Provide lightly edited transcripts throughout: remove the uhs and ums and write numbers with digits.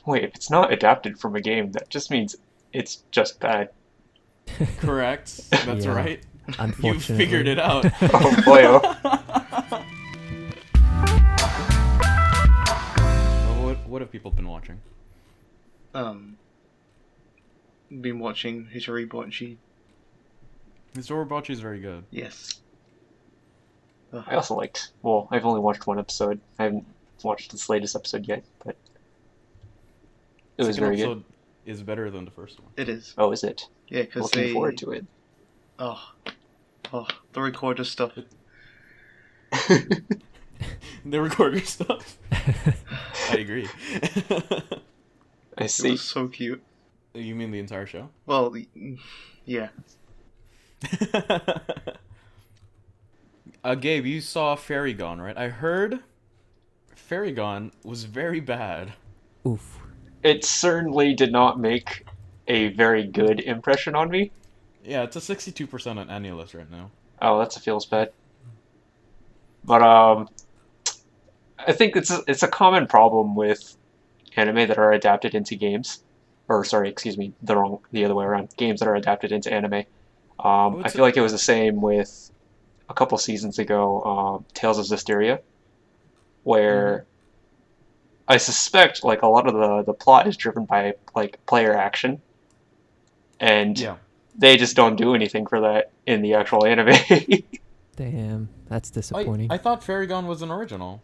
Wait, if it's not adapted from a game, that just means it's just bad. Correct. That's Yeah, right. You figured unfortunately. it out. Oh boy, oh. Well, what have people been watching? Um, been watching Hitori. Mr. Orobachi is very good. Yes. I also liked. Well, I've only watched one episode. I haven't watched this latest episode yet, but it was Second very good. episode is better than the first one. It is. Oh, is it? Yeah, because Looking forward to it. Oh, the recorder stuff. The recorder stuff. I agree. I It see. was so cute. You mean the entire show? Well, yeah. Gabe, you saw Fairy Gone, right? I heard Fairy Gone was very bad. Oof. It certainly did not make a very good impression on me. Yeah, it's a 62% on Annulus right now. Oh, that's a feels bad. But I think it's a common problem with anime that are adapted into games, or sorry, excuse me, the other way around. Games that are adapted into anime. I feel like it was the same with a couple seasons ago, Tales of Zestiria, where I suspect like a lot of the plot is driven by like player action, and Yeah. they just don't do anything for that in the actual anime. Damn, that's disappointing. I thought Fairy Gone was an original.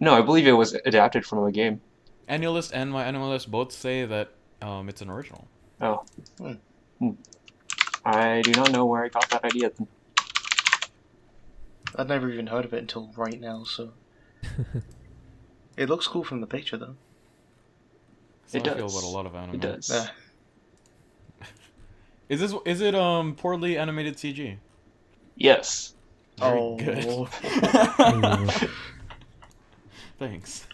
No, I believe it was adapted from a game. Annulist and my Annulist both say that it's an original. Oh. Hmm. I do not know where I got that idea. I'd never even heard of it until right now, so... It looks cool from the picture, though. So It I feel does. about a lot of anime. It does. Is it poorly animated CG? Yes. Very Oh. good. Ooh, Thanks.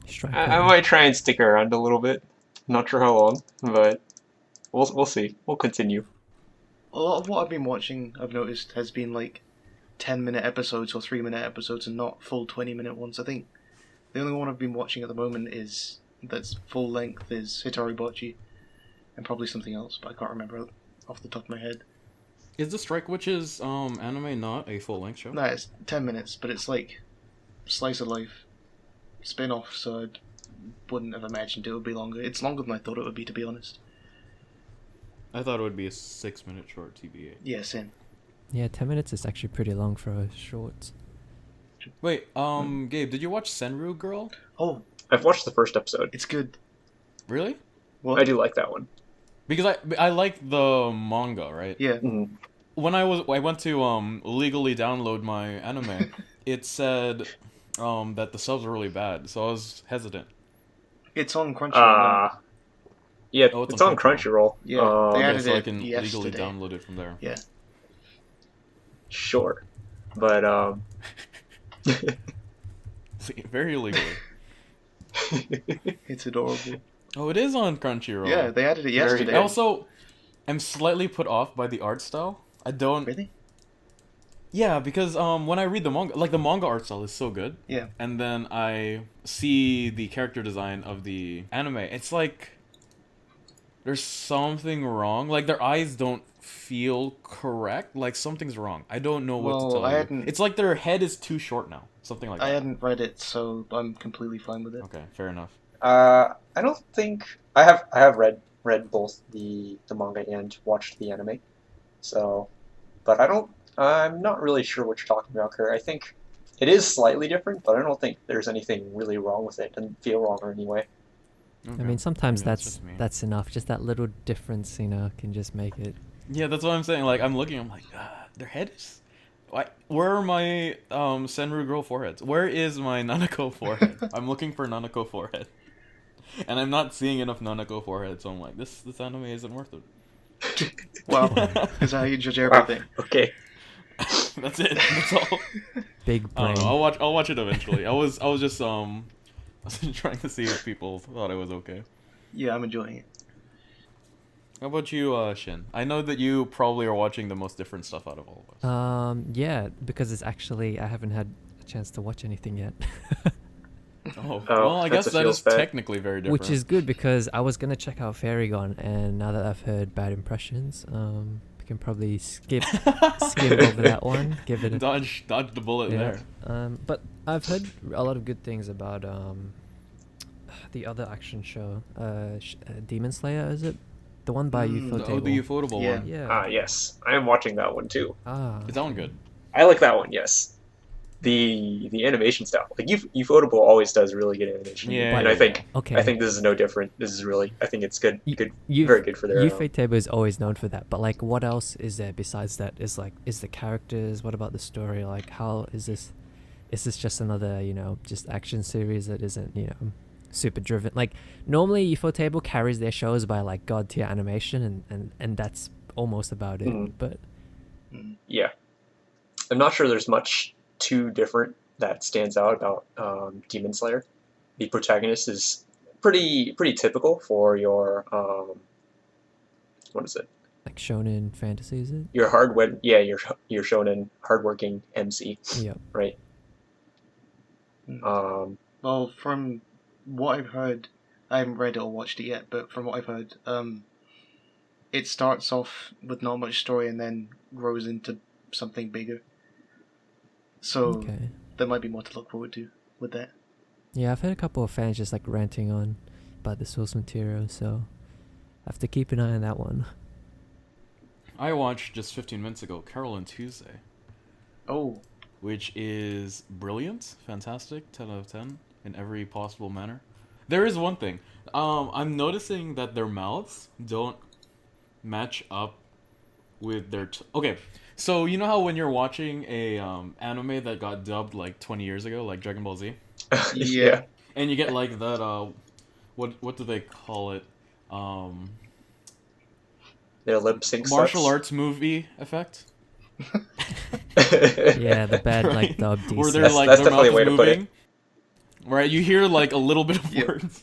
strike I one. might try and stick around a little bit. Not sure how long, but we'll see. We'll continue. A lot of what I've been watching, I've noticed, has been like 10-minute episodes or 3-minute episodes and not full 20-minute ones. I think the only one I've been watching at the moment that's full length is Hitori and probably something else, but I can't remember off the top of my head. Is the Strike Witches anime not a full length show? No, it's 10 minutes, but it's like slice of life spin-off, so I wouldn't have imagined it would be longer. It's longer than I thought it would be, to be honest. I thought it would be a 6-minute short TBA. Yeah, same. Yeah, 10 minutes is actually pretty long for a short. Wait, Gabe, did you watch Senru Girl? Oh, I've watched the first episode. it's good. Really? What? I do like that one. Because I like the manga, right? Yeah. Mhm. When I went to legally download my anime, it said that the subs were really bad, so I was hesitant. It's on Crunchyroll now. Yeah, Oh, it's on Crunchyroll. Yeah, they Okay, added so I it can legally yesterday. download it from there. Yeah. Sure, but Very illegally. It's adorable. Oh, it is on Crunchyroll. Yeah, they added it Very yesterday. good. I also am slightly put off by the art style. I don't. Really? Yeah, because when I read the manga, like the manga art style is so good, Yeah. and then I see the character design of the anime, it's like there's something wrong. Like their eyes don't feel correct. Like something's wrong. I don't know what Well, to tell I you. hadn't- It's like their head is too short now. Something like I that. hadn't read it, so I'm completely fine with it. Okay, fair enough. I don't think I have read both the manga and watched the anime, so, but I'm not really sure what you're talking about, Kurt. I think it is slightly different, but I don't think there's anything really wrong with it. It doesn't feel wrong or anyway. Okay. I mean, sometimes Maybe it's that's just me. that's enough. Just that little difference, can just make it. Yeah, that's what I'm saying. Like I'm looking, I'm like, their head is. Where are my Senru girl foreheads? Where is my Nanako forehead? I'm looking for Nanako forehead, and I'm not seeing enough Nanako forehead. So I'm like, this anime isn't worth it. Wow. Is that how you judge Wow, everything? okay. That's it. That's all. Big I don't brain. know. I'll watch it eventually. I was just I was trying to see if people thought it was okay. Yeah, I'm enjoying it. How about you, Shin? I know that you probably are watching the most different stuff out of all of us. Yeah, because it's actually I haven't had a chance to watch anything yet. Oh Oh, Oh, well, I guess that feels is bad. technically very different. Which is good because I was gonna check out Fairygon, and now that I've heard bad impressions, we can probably skim over that one. Give it a dodge the bullet yeah. there. But I've heard a lot of good things about the other action show, Demon Slayer. Is it the one by Ufotable? Oh, the Ufotable Yeah. one. Yeah. Yes, I am watching that one too. Is that one good? I like that one. Yes, the animation style, like Ufotable always does really good animation. Yeah, and I think Okay. I think this is no different. This is really, I think it's good. Good, Uf- very good for their. Ufotable is always known for that, but like, what else is there besides that? Is the characters? What about the story? Like, how is this? Is this just another, just action series that isn't, super driven? Like, normally Ufotable carries their shows by like god tier animation, and that's almost about it. Mhm. But Yeah, I'm not sure there's much too different that stands out about Demon Slayer. The protagonist is pretty typical for your what is it? like shonen fantasy, is it? Your your shonen hardworking MC, Yep. right? Well, from what I've heard, I haven't read it or watched it yet, but from what I've heard, it starts off with not much story and then grows into something bigger. So Okay. there might be more to look forward to with that. Yeah, I've heard a couple of fans just like ranting on about the source material, so I have to keep an eye on that one. I watched just 15 minutes ago Carol and Tuesday, Oh, which is brilliant, fantastic, 10 out of 10 in every possible manner. There is one thing. I'm noticing that their mouths don't match up with their... Okay, so you know how when you're watching a anime that got dubbed like 20 years ago, like Dragon Ball Z? yeah. And you get like that, what do they call it? Their lip sync Martial arts movie effect? Yeah, the bad like Right. dub DC. Where they're like That's their definitely mouth a way is to put it. moving. Right, you hear like a little bit of Yep. words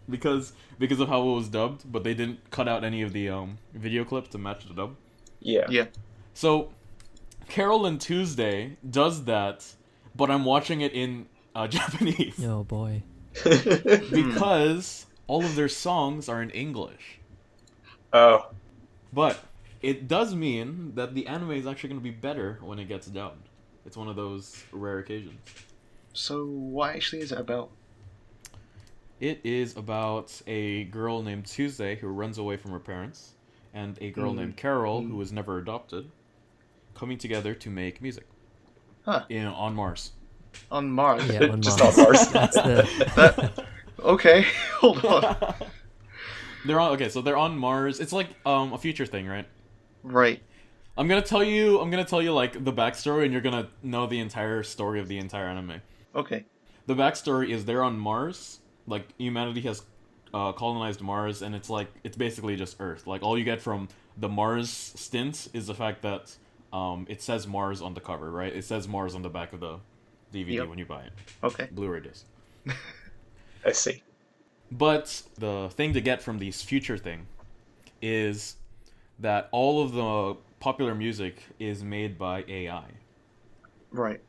because of how it was dubbed, but they didn't cut out any of the video clips to match the dub. Yeah. Yeah. So Carol and Tuesday does that, but I'm watching it in Japanese Oh boy. because all of their songs are in English. Oh, But it does mean that the anime is actually going to be better when it gets dubbed. It's one of those rare occasions. So what actually is it about? It is about a girl named Tuesday who runs away from her parents, and a girl named Carol who was never adopted, coming together to make music. Huh. On Mars. On Mars. Yeah, on Just Mars. on Mars. That's the Okay, hold on. So they're on Mars. It's like a future thing, right? Right. I'm gonna tell you like the backstory, and you're gonna know the entire story of the entire anime. Okay. The backstory is they're on Mars. Like humanity has colonized Mars, and it's basically just Earth. Like all you get from the Mars stint is the fact that it says Mars on the cover, right? It says Mars on the back of the DVD Yep. when you buy it. Okay. Blu-ray disc. I see. But the thing to get from this future thing is that all of the popular music is made by AI. Right.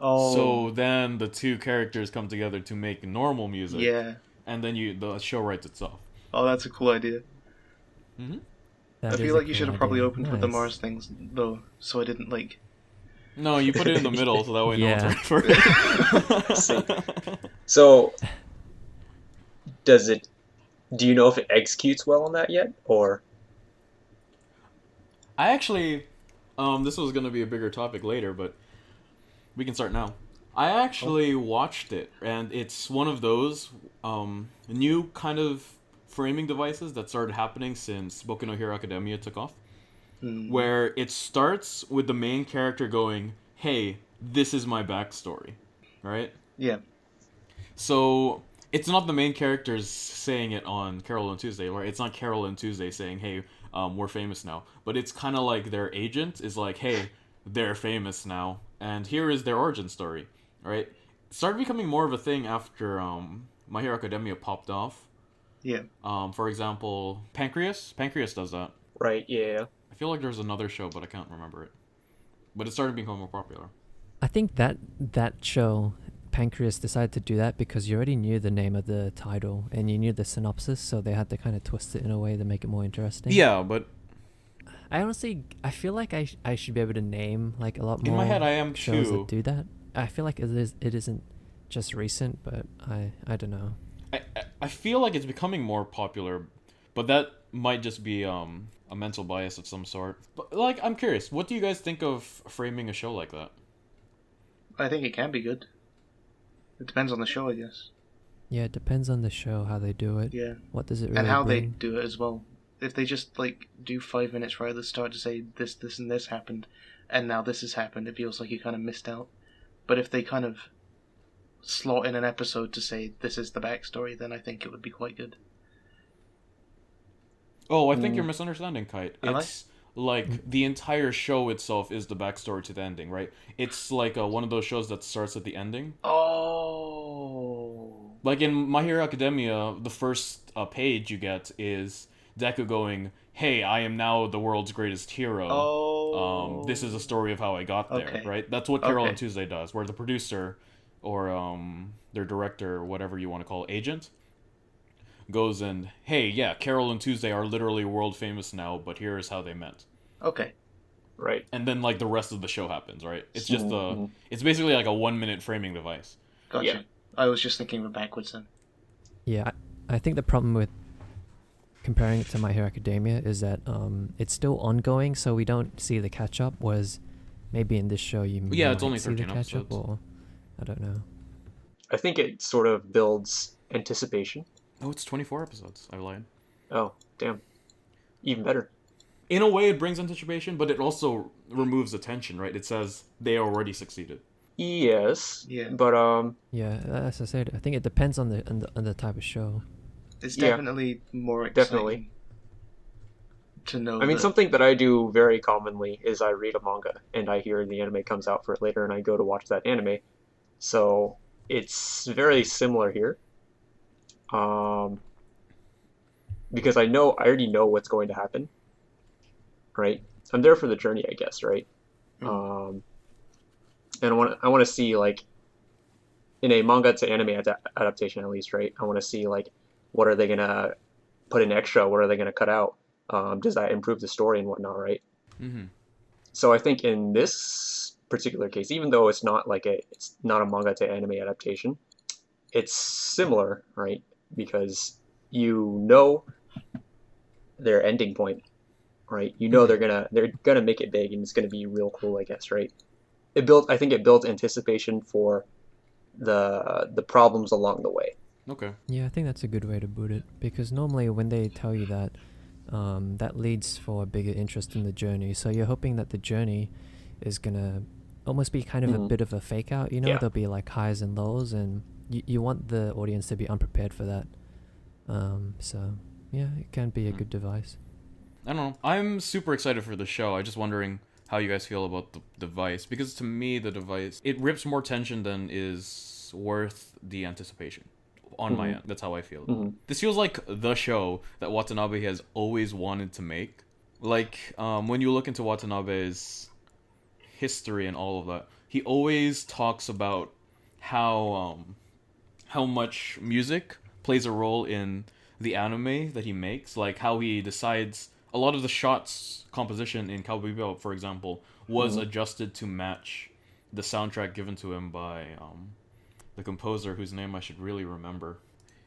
Oh. So then the two characters come together to make normal music. Yeah. And then the show writes itself. Oh, that's a cool idea. Mm-hmm. that I is feel a like you should cool have probably idea. opened with the Nice. Mars things though, so I didn't like. No, you put it in the middle so that way no Yeah. one's ready for it. See. So, do you know if it executes well on that yet, or? I actually, this was going to be a bigger topic later, but we can start now. I actually watched it, and it's one of those new kind of framing devices that started happening since Boku no Hero Academia took off, where it starts with the main character going, hey, this is my backstory, right? Yeah. So it's not the main characters saying it on Carol and Tuesday, right? It's not Carol and Tuesday saying, hey, we're famous now. But it's kind of like their agent is like, hey, they're famous now, and here is their origin story, right? It started becoming more of a thing after My Hero Academia popped off. Yeah. For example, Pancreas does that. Right. Yeah. I feel like there's another show, but I can't remember it. But it started becoming more popular. I think that show Pancreas decided to do that because you already knew the name of the title and you knew the synopsis, so they had to kind of twist it in a way to make it more interesting. Yeah, but I feel like I should be able to name like a lot in more my head I am shows too. that do that. I feel like it isn't just recent, but I don't know. I feel like it's becoming more popular, but that might just be a mental bias of some sort. But like, I'm curious, what do you guys think of framing a show like that? I think it can be good. It depends on the show, I guess. Yeah, it depends on the show how they do it. Yeah. What does it really And how they bring? do it as well. If they just like do 5 minutes right at the start to say this, and this happened, and now this has happened, it feels like you kind of missed out. But if they kind of slot in an episode to say this is the backstory, then I think it would be quite good. Oh, I think you're misunderstanding, Kite. Am I? It's like the entire show itself is the backstory to the ending, right? It's like one of those shows that starts at the ending. Oh. Like in My Hero Academia, the first page you get is Deku going, "Hey, I am now the world's greatest hero. Oh. This is a story of how I got there," Okay. right? That's what Carol Okay. and Tuesday does, where the producer or their director, or whatever you want to call it, agent, goes and, "Hey, yeah, Carol and Tuesday are literally world famous now, but here is how they met." Okay. Right. And then like the rest of the show happens, right? It's just Mhm. it's basically like a 1 minute framing device. Gotcha. Yeah. I was just thinking of it backwards then. Yeah, I think the problem with comparing it to My Hero Academia is that it's still ongoing, so we don't see the catch up. Whereas maybe in this show you Yeah, might it's only see the 13 catch up, episodes. or I don't know. I think it sort of builds anticipation. Oh, it's 24 episodes. I lied. Oh, damn. Even better. In a way, it brings anticipation, but it also removes the tension, right? It says they already succeeded. Yes. Yeah. But Yeah, as I said, I think it depends on the type of show. It's Yeah. definitely more exciting Definitely. to know I mean, that... something that I do very commonly is I read a manga and I hear the anime comes out for it later and I go to watch that anime. So it's very similar here. Because I already know what's going to happen. Right? I'm there for the journey, I guess, right? And I want to see, like, in a manga to anime adaptation at least, right? I want to see, like, what are they going to put in extra? What are they going to cut out? Does that improve the story and whatnot, right? Mm-hmm. So I think in this particular case, even though it's not a manga to anime adaptation, it's similar, right? Because you know their ending point, right? You know they're gonna make it big and it's gonna be real cool, I guess, right? I think it built anticipation for the problems along the way. Okay. Yeah, I think that's a good way to put it, because normally when they tell you that, that leads for a bigger interest in the journey. So you're hoping that the journey is gonna almost be kind of a bit of a fake out, you know? Yeah. There'll be like highs and lows, and you want the audience to be unprepared for that. So yeah, it can be a good device. I don't know. I'm super excited for the show. I'm just wondering how you guys feel about the device, because to me the device, it rips more tension than is worth the anticipation. On my end, that's how I feel. This feels like the show that Watanabe has always wanted to make. Like, when you look into Watanabe's history and all of that, he always talks about how much music plays a role in the anime that he makes. Like, how he decides a lot of the shots composition in Cowboy Bebop, for example, was adjusted to match the soundtrack given to him by the composer, whose name I should really remember.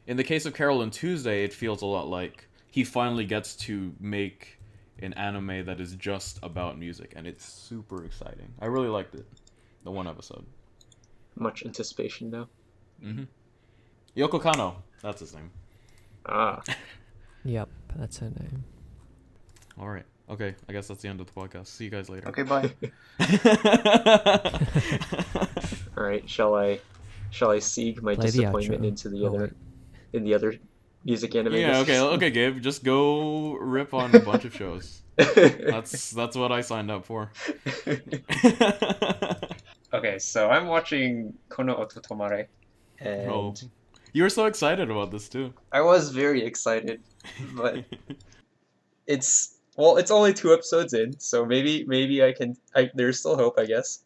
In the case of Carol and Tuesday, it feels a lot like he finally gets to make an anime that is just about music, and it's super exciting. I really liked it, the one episode. Much anticipation now. Yoko Kanno, that's his name. Ah. Yep, that's her name. All right. Okay, I guess that's the end of the podcast. See you guys later. Okay, bye. All right. Shall I seek my Play the disappointment outro. into the Oh, other wait. in the other music anime? Yeah, discs? okay, Gabe. Just go rip on a bunch of shows. That's what I signed up for. Okay, so I'm watching Kono Ototomare, and Oh, you were so excited about this too. I was very excited, but it's only 2 episodes in, so maybe there's still hope, I guess.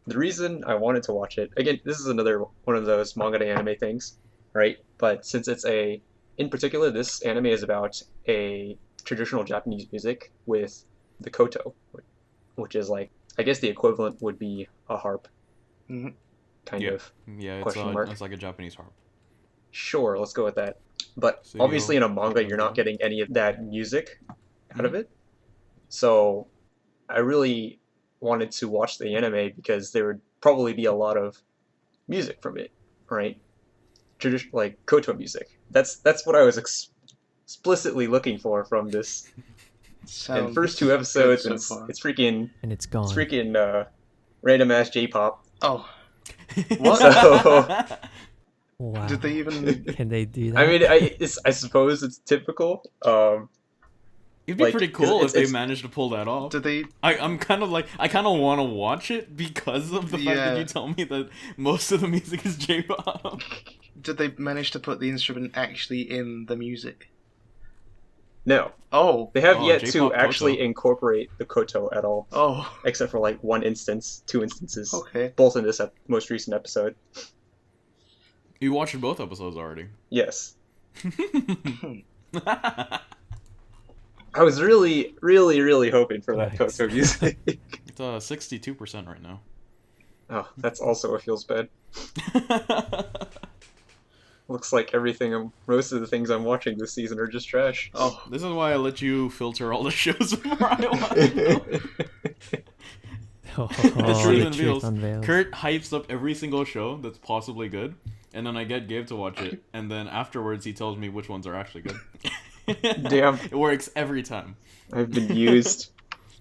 the reason I wanted to watch it, again, this is another one of those manga to anime things, right? But since in particular, this anime is about a traditional Japanese music with the koto, which is like, I guess the equivalent would be a harp, Mhm. kind Yeah. of. Yeah, Question mark. it's like a Japanese harp. Sure, let's go with that. But So obviously in a manga, you'll- you're not getting any of that music out of Mhm. it. So I really wanted to watch the anime because there would probably be a lot of music from it, right? Traditional, like koto music. That's what I was explicitly looking for from this. And Sounds first two good episodes, so and it's, far. it's freaking And it's gone. random ass J-pop. Oh, What? So Wow. did they even? Can they do that? I mean, I suppose it's typical. It'd be Like, pretty 'cause cool if they it's- managed to pull that off. Did they? I'm kind of like, I kind of want to watch it because of the fact that Yeah. you tell me that most of the music is J-pop. Did they manage to put the instrument actually in the music? No, Oh, they have Oh, yet J-pop to actually koto. incorporate the koto at all, oh, except for like one instance, two instances, okay. both in this most recent episode. You watched both episodes already. Yes. I was really, really, really hoping for that Nice. koto music. It's 62% right now. Oh, that's also what feels bad. Looks like most of the things I'm watching this season are just trash. Oh, This is why I let you filter all the shows before I watch. Oh, The truth the unveils. unveils. Kurt hypes up every single show that's possibly good, and then I get Gabe to watch it, and then afterwards he tells me which ones are actually good. Damn. It works every time. I've been used.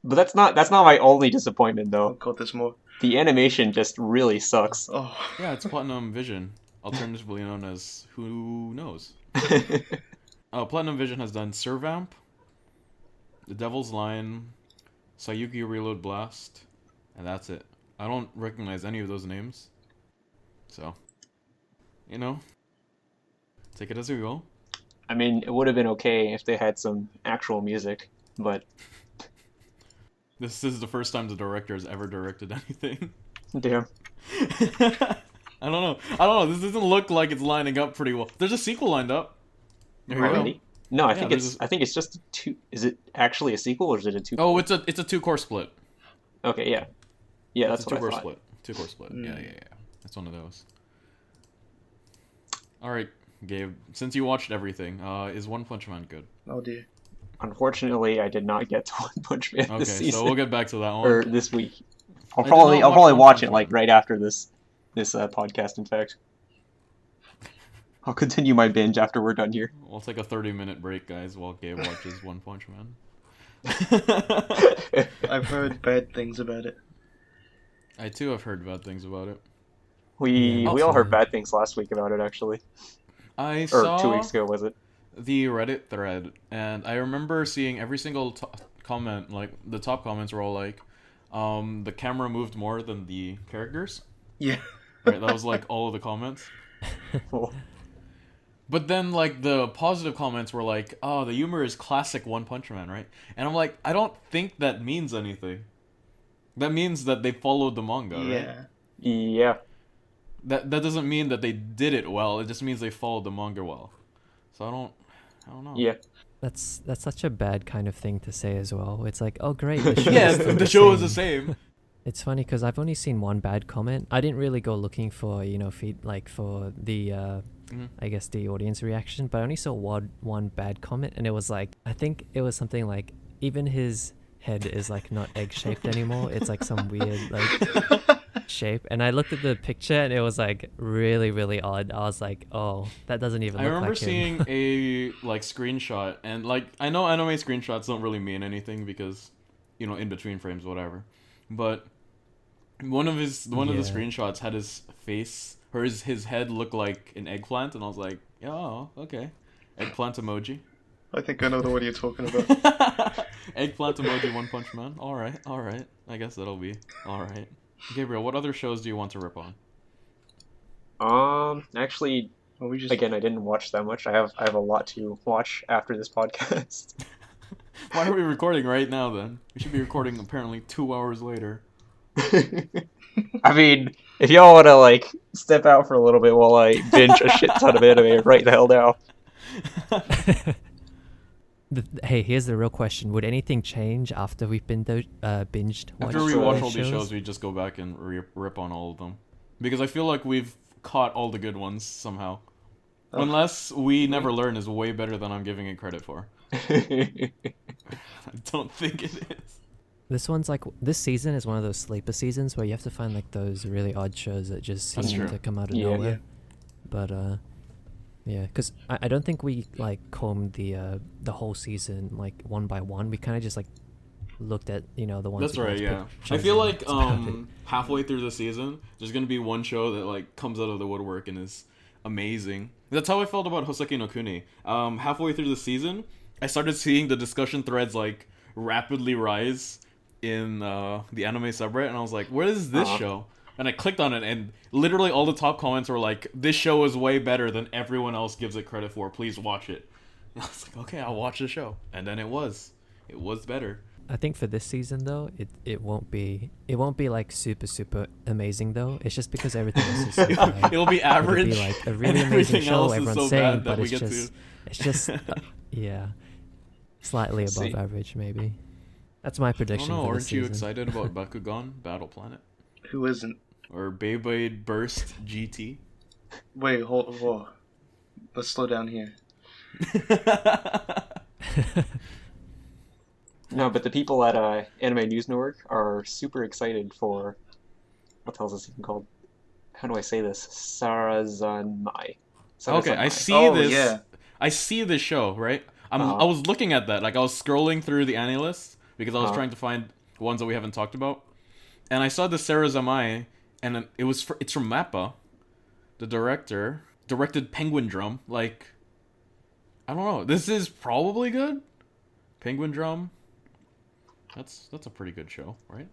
But that's not my only disappointment oh though. God, there's more. The animation just really sucks. Oh, Yeah, it's Platinum Vision, alternatively known as Who Knows. Platinum Vision has done Servamp, The Devil's Line, Sayuki Reload Blast, and that's it. I don't recognize any of those names. So, take it as you will. I mean, it would have been okay if they had some actual music, but This is the first time the director has ever directed anything. damn. I don't know. This doesn't look like it's lining up pretty well. There's a sequel lined up. There you go. Already? No, I Yeah, think there's I think it's just two. Is it actually a sequel or is it a two? Oh, it's a 2-course split. Okay, yeah, yeah, It's that's a what I 2-course thought. split. 2-course split. Mm. Yeah. It's one of those. All right, Gabe. Since you watched everything, is One Punch Man good? oh dear. Unfortunately, I did not get to One Punch Man Okay, this season so we'll get back to that one. or this week. I did not I'll watch probably One watch Punch it like Man. right after this podcast. In fact, I'll continue my binge after we're done here. We'll take a 30-minute break, guys, while Gabe watches One Punch Man. I've heard bad things about it. I too have heard bad things about it. we Yeah, we all heard absolutely. bad things last week about it, actually, I or saw 2 weeks ago, was it? the Reddit thread, and I remember seeing every single comment. Like the top comments were all like, "The camera moved more than the characters." Yeah. Right, that was like all of the comments. Well, But then like the positive comments were like, "Oh, the humor is classic One Punch Man, right?" And I'm like, I don't think that means anything. That means that they followed the manga, right? Yeah. yeah, That doesn't mean that they did it well. It just means they followed the manga well. So I don't know. yeah. That's such a bad kind of thing to say as well. It's like, oh great, the show Yeah, is still the show is the same. It's funny because I've only seen one bad comment. I didn't really go looking for for the Mhm. I guess the audience reaction, but I only saw one bad comment, and it was like, I think it was something like, even his head is like not egg shaped anymore. It's like some weird like shape. And I looked at the picture and it was like really, really odd. I was like, oh, that doesn't even I look remember like him. seeing a like screenshot, and like I know anime screenshots don't really mean anything because, in between frames, whatever. But one of the Yeah. screenshots had his face or his head look like an eggplant, and I was like, oh, okay, eggplant emoji. I think I know the one you're talking about. Eggplant emoji, One Punch Man. All right. I guess that'll be all right. Gabriel, what other shows do you want to rip on? Actually, Well, we just again, I didn't watch that much. I have a lot to watch after this podcast. Why are we recording right now then? We should be recording apparently 2 hours later. I mean, if y'all want to like step out for a little bit while I binge a shit ton of anime, right the hell now. Hey, here's the real question: would anything change after we've been binged? After watched we So, watch these all these shows, we just go back and rip on all of them. Because I feel like we've caught all the good ones somehow. Oh. Unless We Never Learn is way better than I'm giving it credit for. I don't think it is. This one's like this season is one of those sleeper seasons where you have to find like those really odd shows that just That's seem true. to come out of Yeah. nowhere. But yeah, because I don't think we like combed the whole season like one by one. We kind of just like looked at the ones. That's we right, liked, yeah. picked I feel shows, and like that's about it. halfway through the season, there's gonna be one show that like comes out of the woodwork and is amazing. That's how I felt about Hoseki no Kuni. Halfway through the season, I started seeing the discussion threads like rapidly rise in the anime subreddit, and I was like, "What is this show?" And I clicked on it, and literally all the top comments were like, "This show is way better than everyone else gives it credit for. Please watch it." And I was like, "Okay, I'll watch the show." And then it was better. I think for this season though, it won't be like super amazing though. It's just because everything else is so bad. It'll be It'll average. be like a really and amazing everything show. else is Everyone's so saying, bad that but we get it's just yeah, slightly above See. average maybe. That's my I prediction. don't know. For Aren't this you season. excited about Bakugan Battle Planet Who isn't? or Beyblade Burst GT? Wait, whoa. Let's slow down here. No, but the people at Anime News Network are super excited for what the hell is this even called? How do I say this? Sarazanmai. Okay, I Sarazanmai. see Oh, this. yeah. I see this show, right? Uh-huh. I was looking at that, like I was scrolling through the anime list because I was Uh-huh. trying to find ones that we haven't talked about, and I saw the Sarah Zamai, and it's from Mappa. The director directed Penguin Drum. Like, I don't know. This is probably good. Penguin Drum. That's a pretty good show, right?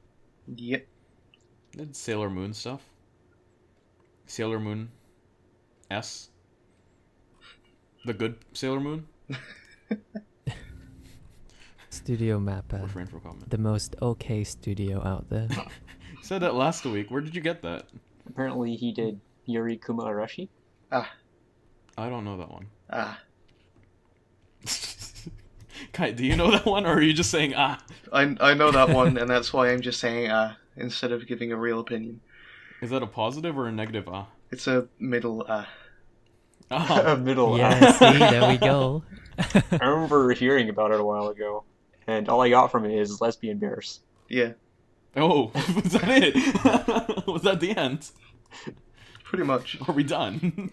Yep. Did Sailor Moon stuff. Sailor Moon S. The good Sailor Moon. Studio Mappa, Refrain from comment. the most okay studio out there. You said that last week. Where did you get that? Apparently he did Yuri Kuma Arashi. I don't know that one. Kite, do you know that one, or are you just saying ah? I know that one, and that's why I'm just saying instead of giving a real opinion. Is that a positive or a negative ah? It's a middle Ah. Middle. Yeah, see, there we go. I remember hearing about it a while ago, and all I got from it is lesbian bears. Yeah, Oh, was that it? Was that the end? pretty much. Are we done?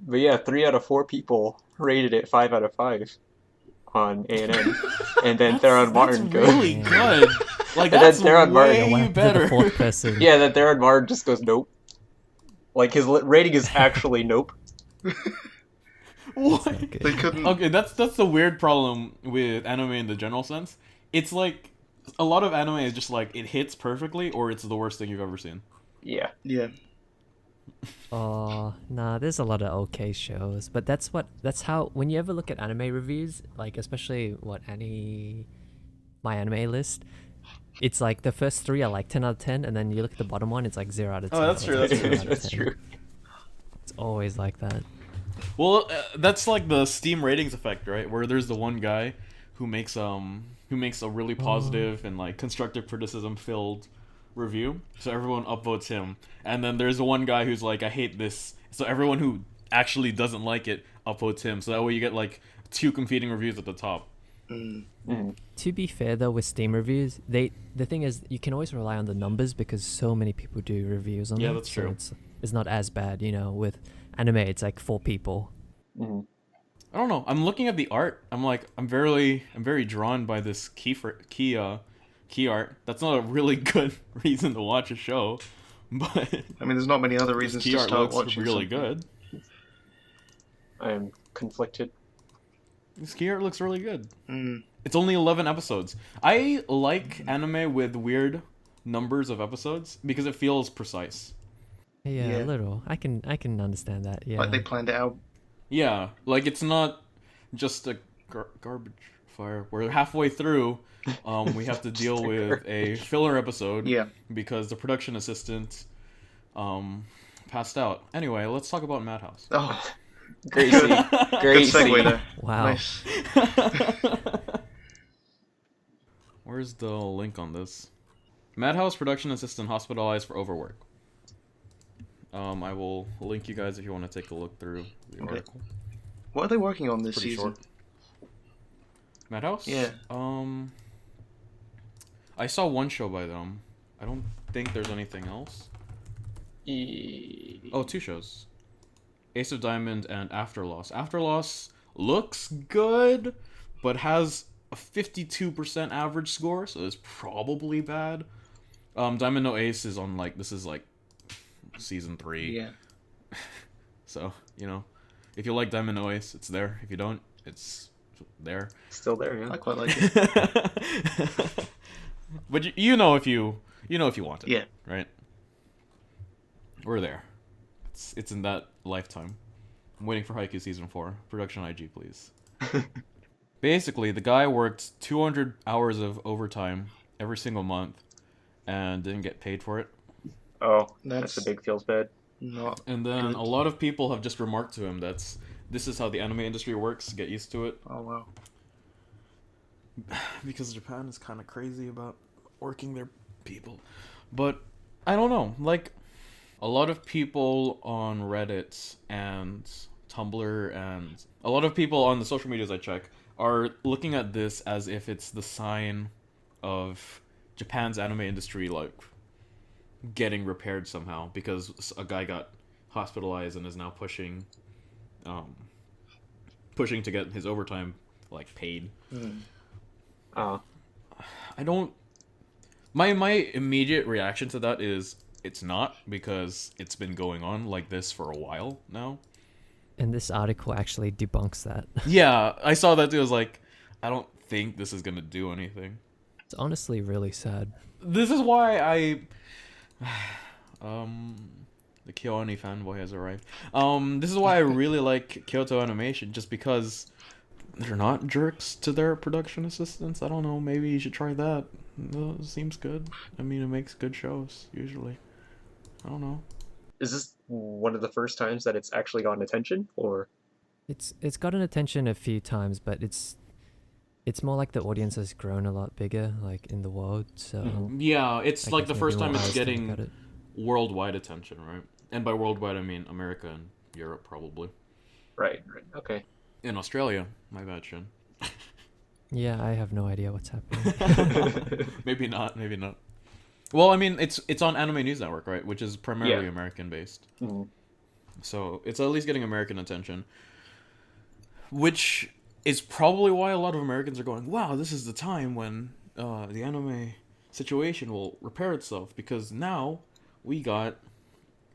But yeah, 3 out of 4 people rated it 5 out of 5 on A&M, and then Theron Martin That's goes. really Yeah. good. Like And then that's Theron Martin- way What happened to better. the fourth person? Yeah, then Theron Martin just goes nope. Like his rating is actually nope. What? Not good. They couldn't. Okay, that's the weird problem with anime in the general sense. It's like a lot of anime is just like it hits perfectly or it's the worst thing you've ever seen. Yeah. Yeah. Oh, nah, there's a lot of okay shows, but that's how, when you ever look at anime reviews, like especially my anime list, it's like the first 3 are like 10 out of 10, and then you look at the bottom one, it's like 0 out of 10. Oh, that's or true, it's that's like true. 0 out of That's 10. true. It's always like that. Well, that's like the Steam ratings effect, right? Where there's the one guy who makes a really positive and like constructive criticism filled review, so everyone upvotes him. And then there's the one guy who's like, I hate this, so everyone who actually doesn't like it upvotes him. So that way you get like 2 competing reviews at the top. To be fair though, with Steam reviews, the thing is you can always rely on the numbers because so many people do reviews on Yeah, them, that's so true. it's not as bad, with anime it's like 4 people. Mhm. I don't know. I'm looking at the art. I'm very drawn by this key art. That's not a really good reason to watch a show, but I mean, there's not many other this reasons key to art start looks watching. really something. good. I am conflicted. This key art looks really good. Mm. It's only 11 episodes. I like anime with weird numbers of episodes because it feels precise. Yeah, Yeah. a little. I can understand that. Yeah. Like they planned it out. Yeah, like it's not just a garbage fire. We're halfway through. We have to deal with a filler episode. Yeah. Because the production assistant passed out. Anyway, let's talk about Madhouse. Oh, Great Good. scene. good Great segue scene. there. Wow. Nice. Where's the link on this? Madhouse production assistant hospitalized for overwork. I will link you guys if you want to take a look through the Okay. article. What are they working on this Pretty season? short. Madhouse? Yeah. I saw one show by them. I don't think there's anything else. Oh, two shows. Ace of Diamond and After Loss. After Loss looks good, but has a 52% average score, so it's probably bad. Diamond No Ace is on, like, this is, like, season 3. Yeah. So, you know, if you like Diamond No Ace, it's there. If you don't, it's there. Still there, yeah. I quite like it. But you know if you want it. Yeah. Right? We're there. It's in that lifetime. I'm waiting for Haikyuu season 4. Production IG, please. Basically, the guy worked 200 hours of overtime every single month and didn't get paid for it. Oh, That's- that's a big feels bad. Not. And then Good. a lot of people have just remarked to him this is how the anime industry works. Get used to it. Oh wow. Because Japan is kind of crazy about working their people. But I don't know. Like, a lot of people on Reddit and Tumblr and a lot of people on the social medias I check are looking at this as if it's the sign of Japan's anime industry, like, getting repaired somehow because a guy got hospitalized and is now pushing to get his overtime, like, paid. Oh, I don't. My immediate reaction to that is it's not, because it's been going on like this for a while now. And this article actually debunks that. Yeah, I saw that too. I was like, I don't think this is gonna do anything. It's honestly really sad. This is why I. The KyoAni fanboy has arrived. This is why I really like Kyoto Animation, just because they're not jerks to their production assistants. I don't know, maybe you should try that. It seems good. I mean, it makes good shows, usually. I don't know. is this one of the first times that it's actually gotten attention, or? It's gotten attention a few times, but it's more like the audience has grown a lot bigger, like in the world. So Yeah, it's I like guess the first maybe time more it's eyes to look getting at it. worldwide attention, right? And by worldwide, I mean America and Europe, probably. Right, okay. In Australia, my bad, Shin. Yeah, I have no idea what's happening. Maybe not. Well, I mean, it's on Anime News Network, right? Which is primarily Yeah. American based. Mhm. So it's at least getting American attention. Which is probably why a lot of Americans are going, wow, this is the time when the anime situation will repair itself. Because now we got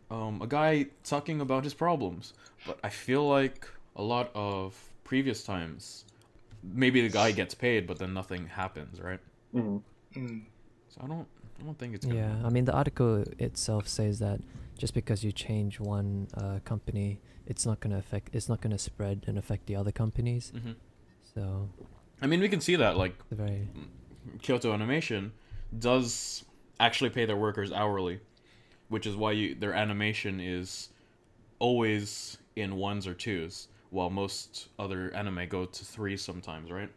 a guy talking about his problems. But I feel like a lot of previous times, maybe the guy gets paid, but then nothing happens, right? Mhm. So I don't think it's gonna. Yeah, I mean the article itself says that just because you change one company, it's not gonna spread and affect the other companies. Mhm. So I mean, we can see that, like, the very Kyoto Animation does actually pay their workers hourly, which is why their animation is always in ones or twos, while most other anime go to threes sometimes, right?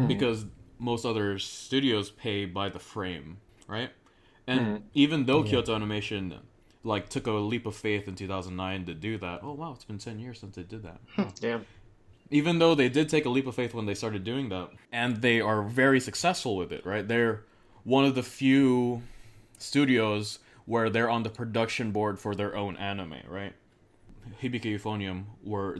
Because most other studios pay by the frame, right? And even though Yeah. Kyoto Animation, like, took a leap of faith in 2009 to do that, oh wow, it's been 10 years since they did that. Wow. Damn. Even though they did take a leap of faith when they started doing that, and they are very successful with it, right? They're one of the few studios where they're on the production board for their own anime, right? Hibike Euphonium,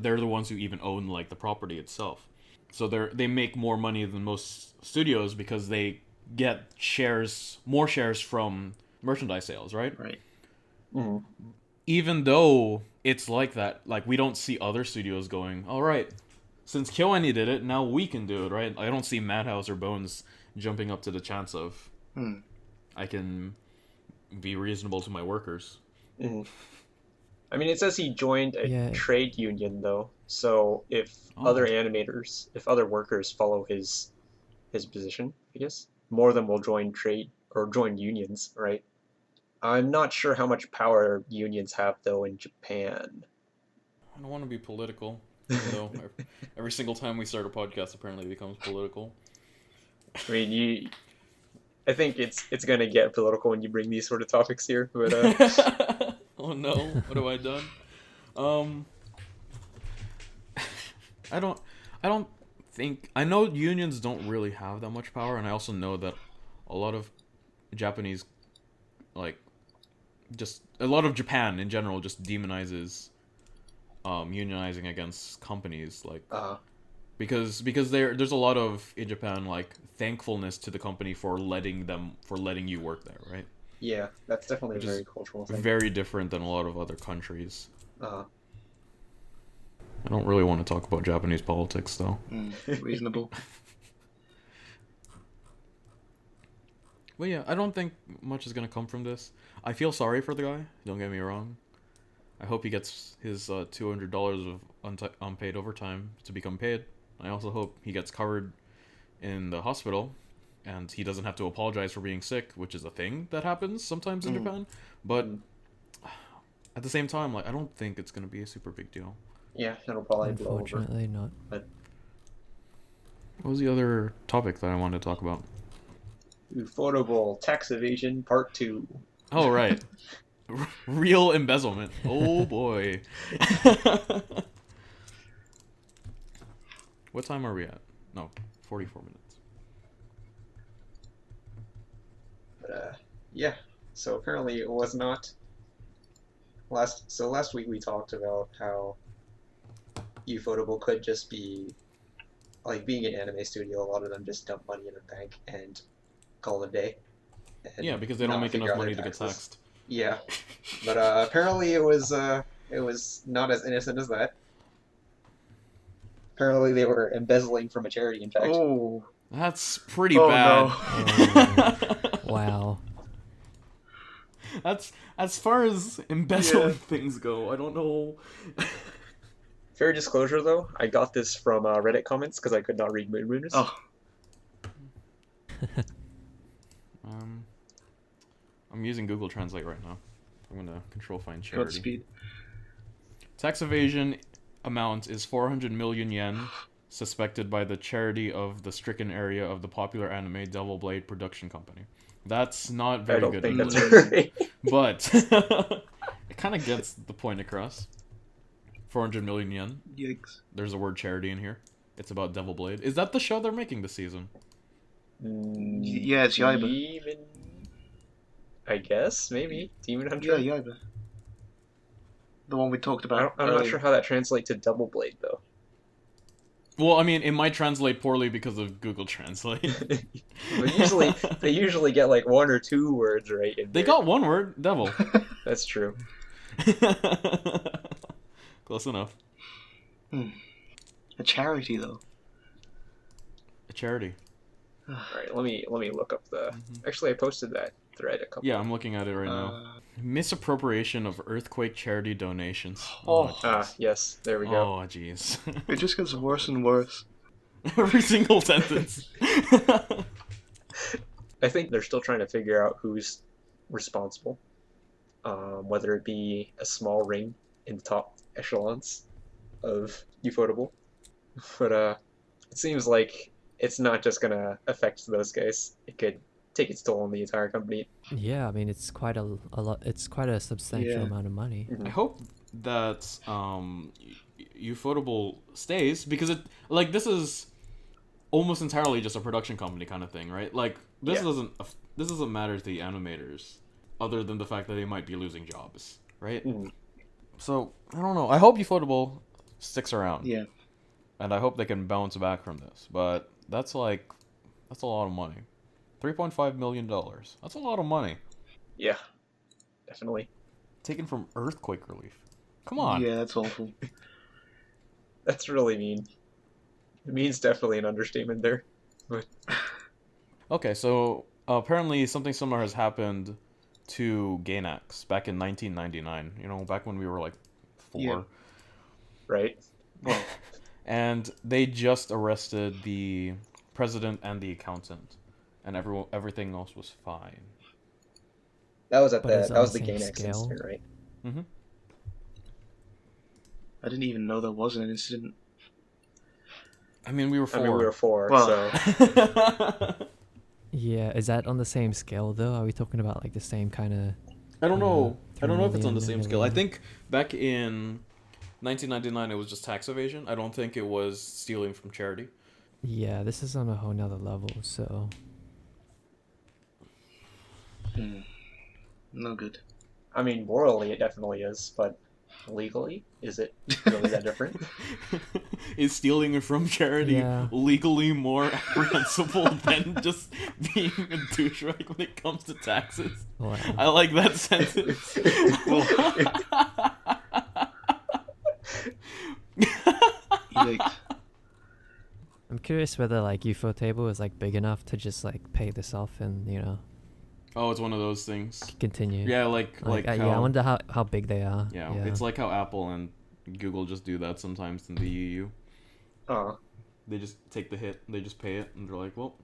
they're the ones who even own, like, the property itself. So they make more money than most studios because they get more shares from merchandise sales, right? Right. Mhm. Even though it's like that, like, we don't see other studios going, all right, since KyoAni did it, now we can do it, right? I don't see Madhouse or Bones jumping up to the chance of, I can be reasonable to my workers. Mhm. I mean, it says he joined a Yeah. trade union though. So if Oh. other animators, if other workers follow his position, I guess more of them will join trade or join unions, right? I'm not sure how much power unions have though in Japan. I don't want to be political, even though every single time we start a podcast, apparently it becomes political. I mean, I think it's gonna get political when you bring these sort of topics here, but Oh no, what have I done? I don't think I know unions don't really have that much power, and I also know that a lot of Japanese, like, just a lot of Japan in general just demonizes unionizing against companies, like, because there's a lot of in Japan, like, thankfulness to the company for letting you work there, right? yeah, that's definitely Which a is very cultural thing. Very different than a lot of other countries. Uh, I don't really want to talk about Japanese politics, though. Reasonable. But yeah, I don't think much is gonna come from this. I feel sorry for the guy. Don't get me wrong. I hope he gets his $200 of unpaid overtime to become paid. I also hope he gets covered in the hospital, and he doesn't have to apologize for being sick, which is a thing that happens sometimes in Japan. But at the same time, like, I don't think it's gonna be a super big deal. yeah, it'll probably blow over. Unfortunately, not. What was the other topic that I wanted to talk about? Ufotable tax evasion part 2. Oh, right. Real embezzlement. Oh, boy. What time are we at? No, 44 minutes. But yeah, so apparently it was not last week we talked about how Ufotable could just be like being an anime studio. A lot of them just dump money in a bank and call it a day. Yeah, because they don't not make figure enough out their money to get taxes. taxed. Yeah, but apparently it was not as innocent as that. Apparently they were embezzling from a charity. In fact, Oh, That's pretty oh bad. no. Wow. That's as far as embezzling things go. I don't know. fair disclosure though, I got this from Reddit comments because I could not read Moon Mooners. Oh, I'm using Google Translate right now. I'm gonna control find charity. Godspeed. Tax evasion amount is 400 million yen, suspected by the charity of the stricken area of the popular anime Devil Blade production company. That's not I very don't good think English, that's right. but it kind of gets the point across. 400 million yen. Yikes. There's a word charity in here. It's about Devil Blade. Is that the show they're making this season? Yeah, it's Yaiba. Demon... I guess, maybe. Demon Yeah, Hunter? Yaiba. The one we talked about. I'm not sure how that translates to Double Blade, though. Well, I mean, it might translate poorly because of Google Translate. They usually get like one or two words right in They there. got one word, devil. That's true. Close enough. A charity, though. A charity. All right, let me look up the. Actually, I posted that thread a couple. Yeah, I'm looking at it right now. Misappropriation of earthquake charity donations. Oh. Yes, there we go. Oh, jeez. It just gets worse and worse. Every single sentence. I think they're still trying to figure out who's responsible. Whether it be a small ring in the top echelons of Ufotable, but it seems like it's not just gonna affect those guys. It could take its toll on the entire company. Yeah, I mean it's quite a lot. It's quite a substantial Yeah. amount of money. I hope that Ufotable stays, because it, like, this is almost entirely just a production company kind of thing, right? Like, this doesn't matter to the animators, other than the fact that they might be losing jobs, right? So I don't know. I hope Ufotable sticks around. Yeah. And I hope they can bounce back from this. But that's a lot of money. $3.5 million. That's a lot of money. Yeah, definitely. Taken from earthquake relief. Come on. Yeah, that's awful. That's really mean. It means definitely an understatement there. But Okay, so apparently something similar has happened to Gainax back in 1999. You know, back when we were like 4. Yeah. Right. Well, And they just arrested the president and the accountant, and everything else was fine. that was But is it that on was the the same Gainax scale? incident, right? Mm-hmm. I didn't even know there was an incident. I mean, we were 4. I mean, we were 4, Well- so Yeah, is that on the same scale though? Are we talking about like the same kind of? I don't know. I don't know if it's on the 3 same million, scale. I million. think back in 1999 it was just tax evasion. I don't think it was stealing from charity. Yeah, this is on a whole nother level. So No good. I mean, morally it definitely is, but legally, is it really that different? Is stealing from charity Yeah. legally more apprehensible than just being a douchebag when it comes to taxes? wow. I like that sentence. Yikes. I'm curious whether like Ufotable is like big enough to just like pay this off and Oh, it's one of those things. continue. Yeah, like how, yeah, I wonder how big they are. yeah, it's like how Apple and Google just do that sometimes in the EU. Oh, They just take the hit, they just pay it, and they're like, well,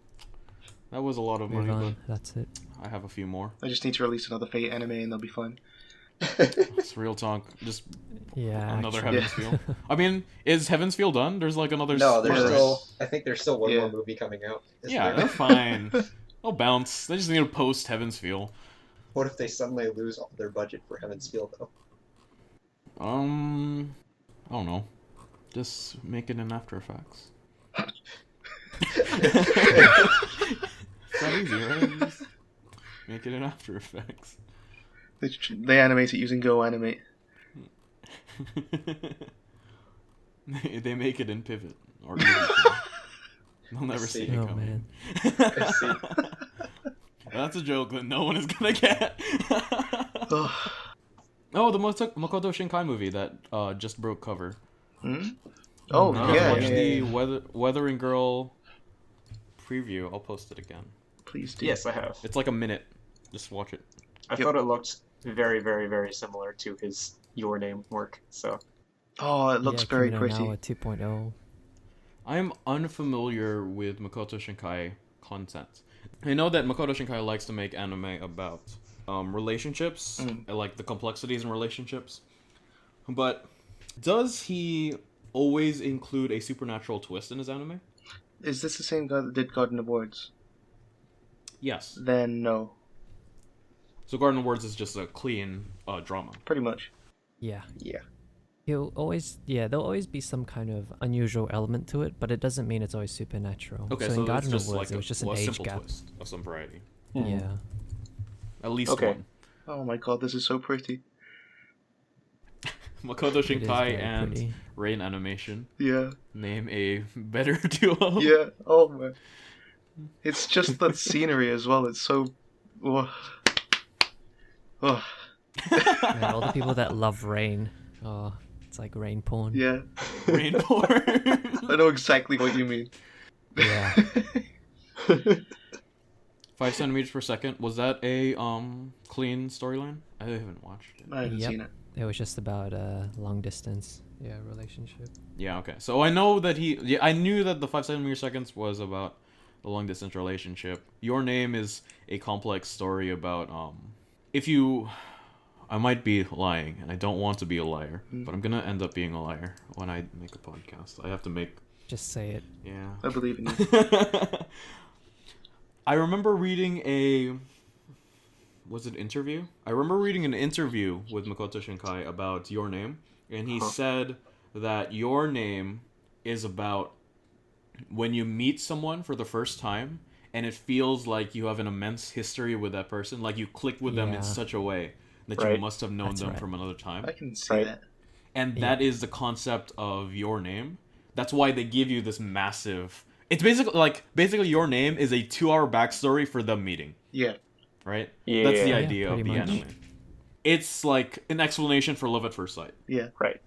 that was a lot of Move money, on. That's it. but I have a few more. I just need to release another Fate anime and they'll be fine. It's real talk. Just Yeah. another actually. Heaven's Feel. I mean, is Heaven's Feel done? There's like another. no, there's Yeah. still. I think there's still one Yeah. more movie coming out. Isn't Yeah, there? they're fine. They'll bounce. They just need to post Heaven's Feel. What if they suddenly lose all their budget for Heaven's Feel, though? I don't know. Just make it in After Effects. It's not easy, right? Just make it in After Effects. They animate it using Go Animate. They make it in Pivot or Evasion. They'll never see it Oh coming. man. I see. That's a joke that no one is gonna get. Ugh. Oh, the Makoto Shinkai movie that just broke cover. Hmm? Oh, No. You guys yeah, watch yeah, the yeah. Weathering Girl preview. I'll post it again. Please do. Yes, I have. It's like a minute. Just watch it. I thought it looked very, very, very similar to his Your Name work. So Oh, it looks Yeah, very coming out pretty. now at 2.0. I am unfamiliar with Makoto Shinkai content. I know that Makoto Shinkai likes to make anime about relationships, like the complexities in relationships. But does he always include a supernatural twist in his anime? Is this the same guy that did Garden of Words? Yes. Then no. So Garden of Words is just a clean drama. Pretty much. Yeah. yeah, There'll always be some kind of unusual element to it, but it doesn't mean it's always supernatural. Okay, so so in Garden it's of just Woods, like it was just a an age simple gap. twist of some variety. Yeah. At least Okay. one. Oh my god, this is so pretty. Makoto It is Shinkai very and pretty. Rain Animation Yeah. name a better duo. Yeah. Oh man. It's just the scenery as well. It's so. Oh. Oh. Man, all the people that love rain. Oh, it's like rain porn. Yeah. Rain porn. I know exactly what you mean. Yeah. 5 centimeters per second. Was that a clean storyline? I haven't watched it. I haven't Yep. seen it. It was just about long distance. Yeah, relationship. Yeah, okay. So I know that I knew that the 5 centimeter seconds was about the long distance relationship. Your Name is a complex story about I might be lying, and I don't want to be a liar, but I'm gonna end up being a liar when I make a podcast. I have to make. Just say it. Yeah. I believe in you. I remember reading was it interview? I remember reading an interview with Makoto Shinkai about Your Name, and he said that Your Name is about when you meet someone for the first time and it feels like you have an immense history with that person, like you click with them in Yeah. such a way that you Right. must have known That's them right. from another time. I can see Right. that. And Yeah. that is the concept of Your Name. That's why they give you this massive. It's basically Your Name is a 2-hour backstory for them meeting, Yeah. right? Yeah. That's the Yeah, idea of pretty the much. anime. It's like an explanation for Love at First Sight. Yeah. Right.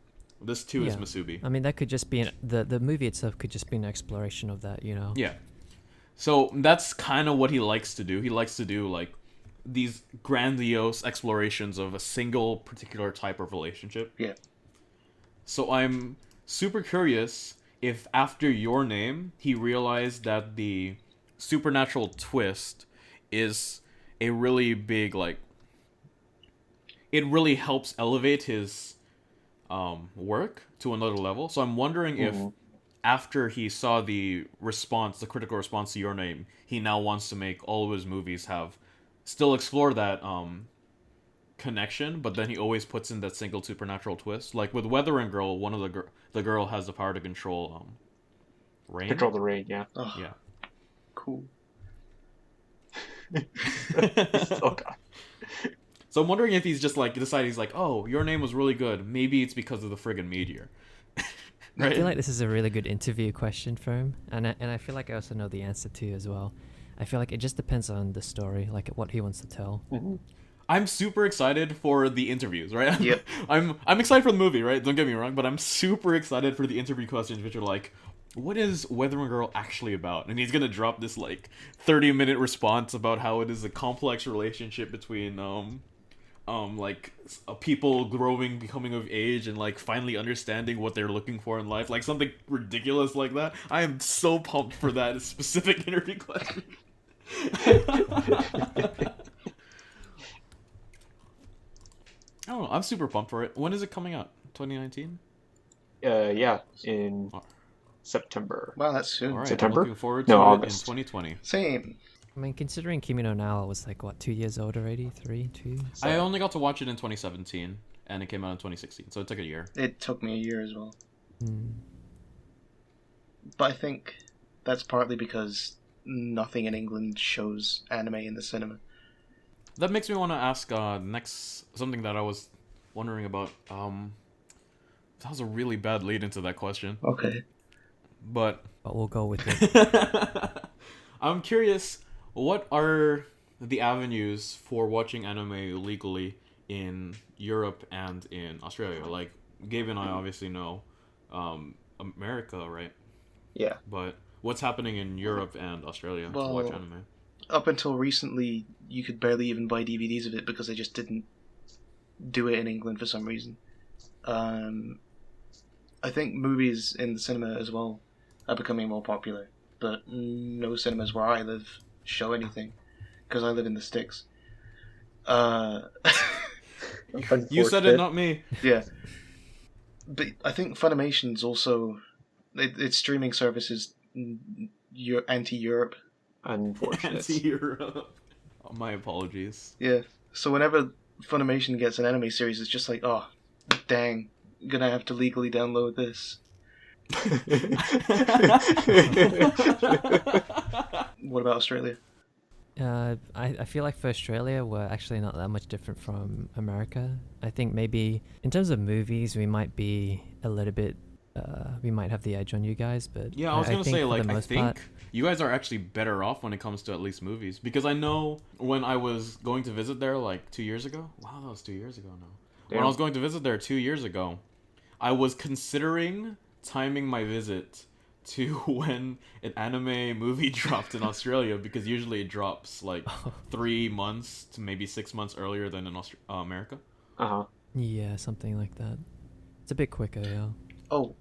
This too is Yeah. Masubi. I mean, that could just be the movie itself could just be an exploration of that, you know. Yeah. So that's kind of what he likes to do. He likes to do like these grandiose explorations of a single particular type of relationship. Yeah. So I'm super curious if after Your Name he realized that the supernatural twist is a really big like it really helps elevate his work to another level. So I'm wondering if after he saw the response, the critical response to Your Name, he now wants to make all of his movies have still explore that connection, but then he always puts in that single supernatural twist. Like with Weathering Girl, one of the girl has the power to control rain. Control the rain, yeah. Oh, Yeah. cool. Oh god. So I'm wondering if he's just like decided he's like, oh, Your Name was really good. Maybe it's because of the friggin' meteor. I feel like this is a really good interview question for him, and I feel like I also know the answer to as well. I feel like it just depends on the story, like what he wants to tell. Mm-hmm. I'm super excited for the interviews, right? Yep. I'm excited for the movie, right? Don't get me wrong, but I'm super excited for the interview questions, which are like, what is Weathering Girl actually about? And he's gonna drop this like 30-minute response about how it is a complex relationship between like people growing, becoming of age, and like finally understanding what they're looking for in life, like something ridiculous like that. I am so pumped for that specific interview question. I don't know. I'm super pumped for it. When is it coming out? 2019? Yeah, in September. Wow, that's soon. All right, September? I'm looking forward to No, it August. in 2020. Same. I mean, considering Kimi no Na was like what 2 years old already, 3, 2. I only got to watch it in 2017, and it came out in 2016, so it took a year. It took me a year as well. Mm. But I think that's partly because nothing in England shows anime in the cinema. That makes me want to ask next something that I was wondering about. That was a really bad lead into that question, Okay. but But we'll go with it. I'm curious, what are the avenues for watching anime legally in Europe and in Australia? Like, Gabe and I obviously know America, right? Yeah. But what's happening in Europe and Australia to watch Well, anime? Up until recently, you could barely even buy DVDs of it because they just didn't do it in England for some reason. I think movies in the cinema as well are becoming more popular, but no cinemas where I live show anything because I live in the sticks. You said it, not me. Yeah, but I think Funimation's also its streaming services anti-Europe. Unfortunate. Anti-Europe. Oh, my apologies. Yeah, so whenever Funimation gets an anime series, it's just like, oh, dang, gonna have to legally download this. What about Australia? I feel like for Australia, we're actually not that much different from America. I think maybe in terms of movies, we might be a little bit. We might have the edge on you guys, but Yeah, I was gonna think say, for like, the I most think part- you guys are actually better off when it comes to at least movies. Because I know when I was going to visit there, like, 2 years ago. Wow, that was 2 years ago now. When I was going to visit there 2 years ago, I was considering timing my visit to when an anime movie dropped in Australia, because usually it drops, like, 3 months to maybe 6 months earlier than in America. Uh-huh. Yeah, something like that. It's a bit quicker, yeah. Oh,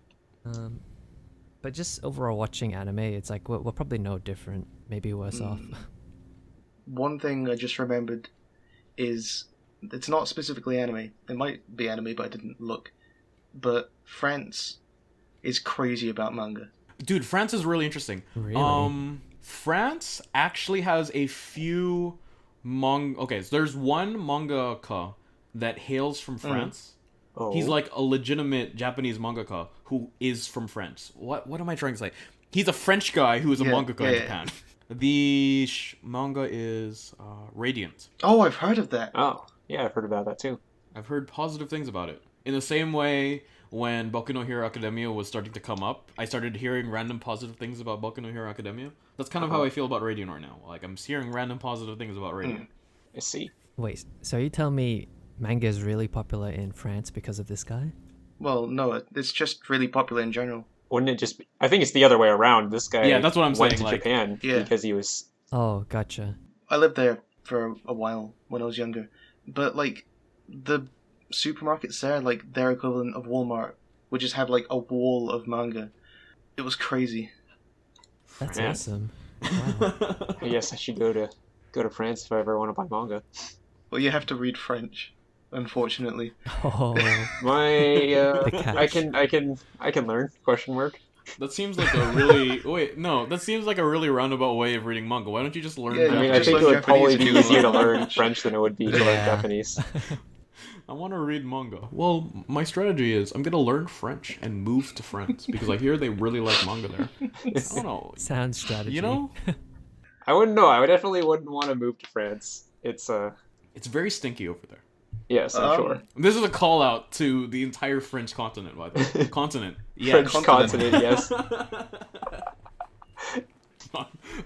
But just overall watching anime, it's like we're probably no different, maybe worse off. one thing I just remembered is it's not specifically anime. It might be anime, but I didn't look. But France is crazy about manga. Dude, France is really interesting. Really? France actually has a few Okay, so there's one mangaka that hails from France. Oh. He's like a legitimate Japanese mangaka who is from France. What am I trying to say? He's a French guy who is a mangaka in Japan. The manga is Radiant. Oh, I've heard of that. Oh, yeah, I've heard about that too. I've heard positive things about it. In the same way, when Boku no Hero Academia was starting to come up, I started hearing random positive things about Boku no Hero Academia. That's kind of how I feel about Radiant right now. Like, I'm hearing random positive things about Radiant. I see. Wait, so you tell me manga is really popular in France because of this guy? Well, no, it's just really popular in general. Wouldn't it just be... I think it's the other way around. This guy Yeah, that's what I'm went saying, to like- Japan Yeah. because he was... Oh, gotcha. I lived there for a while when I was younger. But, like, the supermarkets there, like, their equivalent of Walmart would just have like a wall of manga. It was crazy. That's Man. awesome. Wow. I guess I should go to France if I ever want to buy manga. Well, you have to read French, unfortunately. Oh, My The catch. I can learn ? That seems like a really that seems like a really roundabout way of reading manga. Why don't you just learn? Yeah, I mean, I just think it learn would probably be Japanese. easier to learn French than it would be to learn Yeah. Japanese. I want to read manga. Well, my strategy is I'm gonna learn French and move to France because I hear they really like manga there. I don't know. sound strategy. You know, I wouldn't know. I definitely wouldn't want to move to France. It's it's very stinky over there. yes, I'm sure. This is a call out to the entire French continent, by the way. Continent. Yeah. French continent, yes.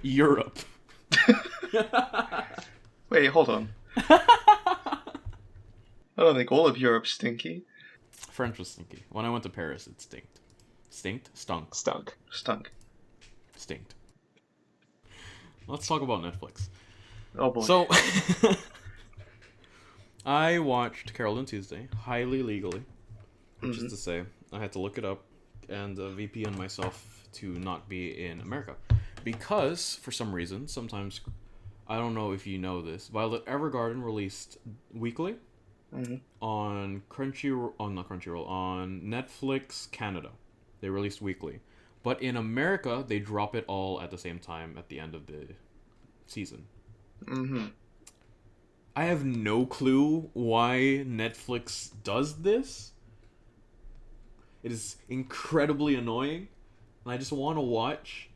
Europe. Wait, hold on. I don't think all of Europe's stinky. French was stinky. When I went to Paris, it stinked. Stinked? Stunk. Stunk. Stunk. Stinked. Let's talk about Netflix. Oh boy. So, I watched Carol and Tuesday, highly legally, which is to say, I had to look it up and VPN myself to not be in America. Because, for some reason, sometimes, I don't know if you know this, Violet Evergarden released weekly on on Netflix Canada. They released weekly. But in America, they drop it all at the same time at the end of the season. Mm-hmm. I have no clue why Netflix does this. It is incredibly annoying, and I just want to watch,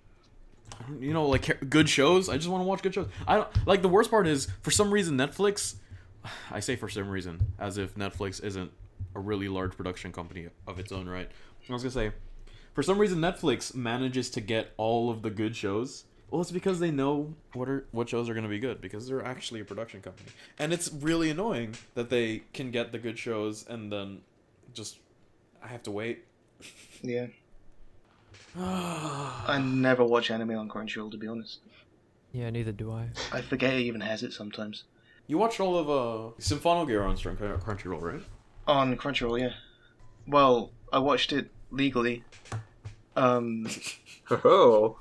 like good shows. I just want to watch good shows. I don't like the worst part is for some reason Netflix. I say for some reason as if Netflix isn't a really large production company of its own right. I was gonna say, for some reason Netflix manages to get all of the good shows. Well, it's because they know what shows are going to be good, because they're actually a production company. And it's really annoying that they can get the good shows and then just I have to wait. Yeah. I never watch anime on Crunchyroll, to be honest. Yeah, neither do I. I forget it even has it sometimes. You watched all of Symphonogear on Crunchyroll, right? On Crunchyroll, yeah. Well, I watched it legally. Oh.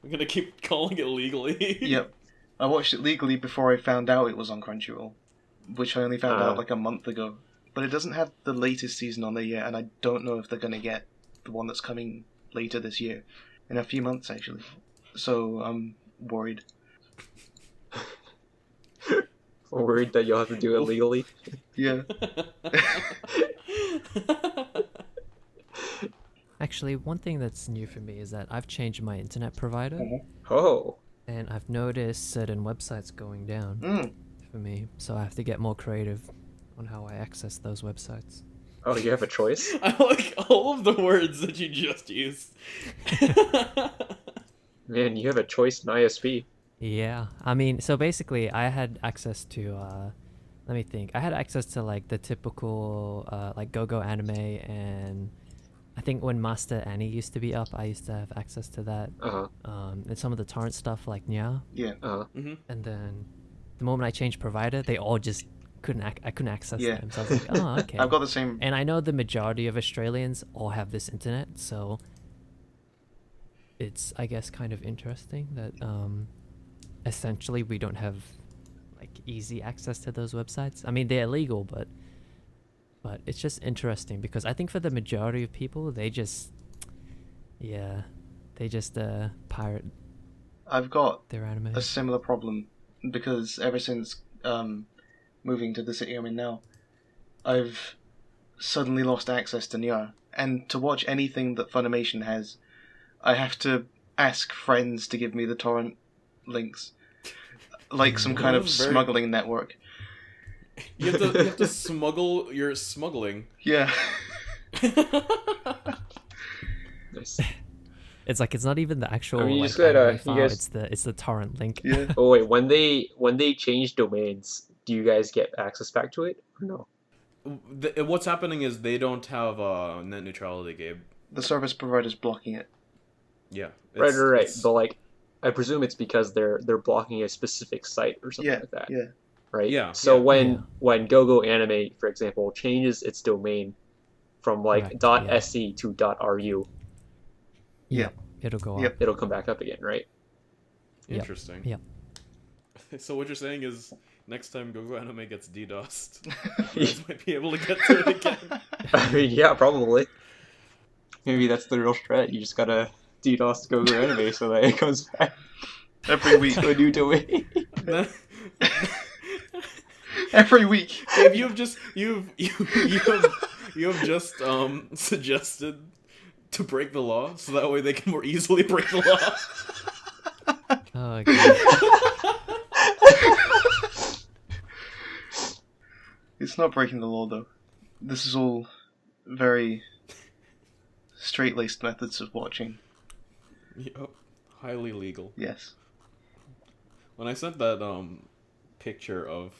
I'm going to keep calling it legally. Yep. I watched it legally before I found out it was on Crunchyroll, which I only found out like a month ago. But it doesn't have the latest season on there yet, and I don't know if they're going to get the one that's coming later this year. In a few months, actually. So I'm worried. Worried that you'll have to do it legally. Yeah. Actually, one thing that's new for me is that I've changed my internet provider, Oh. and I've noticed certain websites going down for me. So I have to get more creative on how I access those websites. Oh, you have a choice? I like all of the words that you just used. Man, you have a choice in ISP. Yeah, I mean, so basically, I had access to, let me think. I had access to like the typical, like Go-Go Anime, and I think when Master Annie used to be up, I used to have access to that. Uh-huh. And some of the torrent stuff like Nya. Yeah. Uh-huh. And then the moment I changed provider, they all just I couldn't access Yeah. them. So I was like, oh, okay. I've got the same. And I know the majority of Australians all have this internet, so it's, I guess, kind of interesting that essentially we don't have like easy access to those websites. I mean, they're illegal, but it's just interesting because I think for the majority of people, they just pirate I've got their anime. a similar problem because ever since moving to the city I'm in now, I've suddenly lost access to Nya. And to watch anything that Funimation has, I have to ask friends to give me the torrent links. Like some kind of Very- smuggling network. You have to smuggle your smuggling. Yeah. Nice. It's like it's not even the actual I mean, you like, just gotta- anime you file, guys- it's the torrent link. Yeah. Oh wait, when they change domains, do you guys get access back to it or no? What's happening is they don't have net neutrality, Gabe. The service provider's blocking it. Yeah. Right. it's- But like, I presume it's because they're blocking a specific site or something Yeah. like that. Yeah. Right. Yeah, So yeah. when GoGo Anime, for example, changes its domain, from like Correct, dot yeah. .sc to dot .ru, Yeah. It'll go up. Yep. it'll come back up again, right? Yep. Interesting. Yep. So what you're saying is, next time Gogo Anime gets DDoSed, you Yeah. guys might be able to get to it again. I mean, yeah, probably. Maybe that's the real strat. You just gotta DDoS Gogo Anime so that it comes back Every week. to a new domain. Every week. Gabe, you have just suggested to break the law, so that way they can more easily break the law. Oh, okay. It's not breaking the law, though. This is all very straight-laced methods of watching. Yep. Highly legal. Yes. When I sent that picture of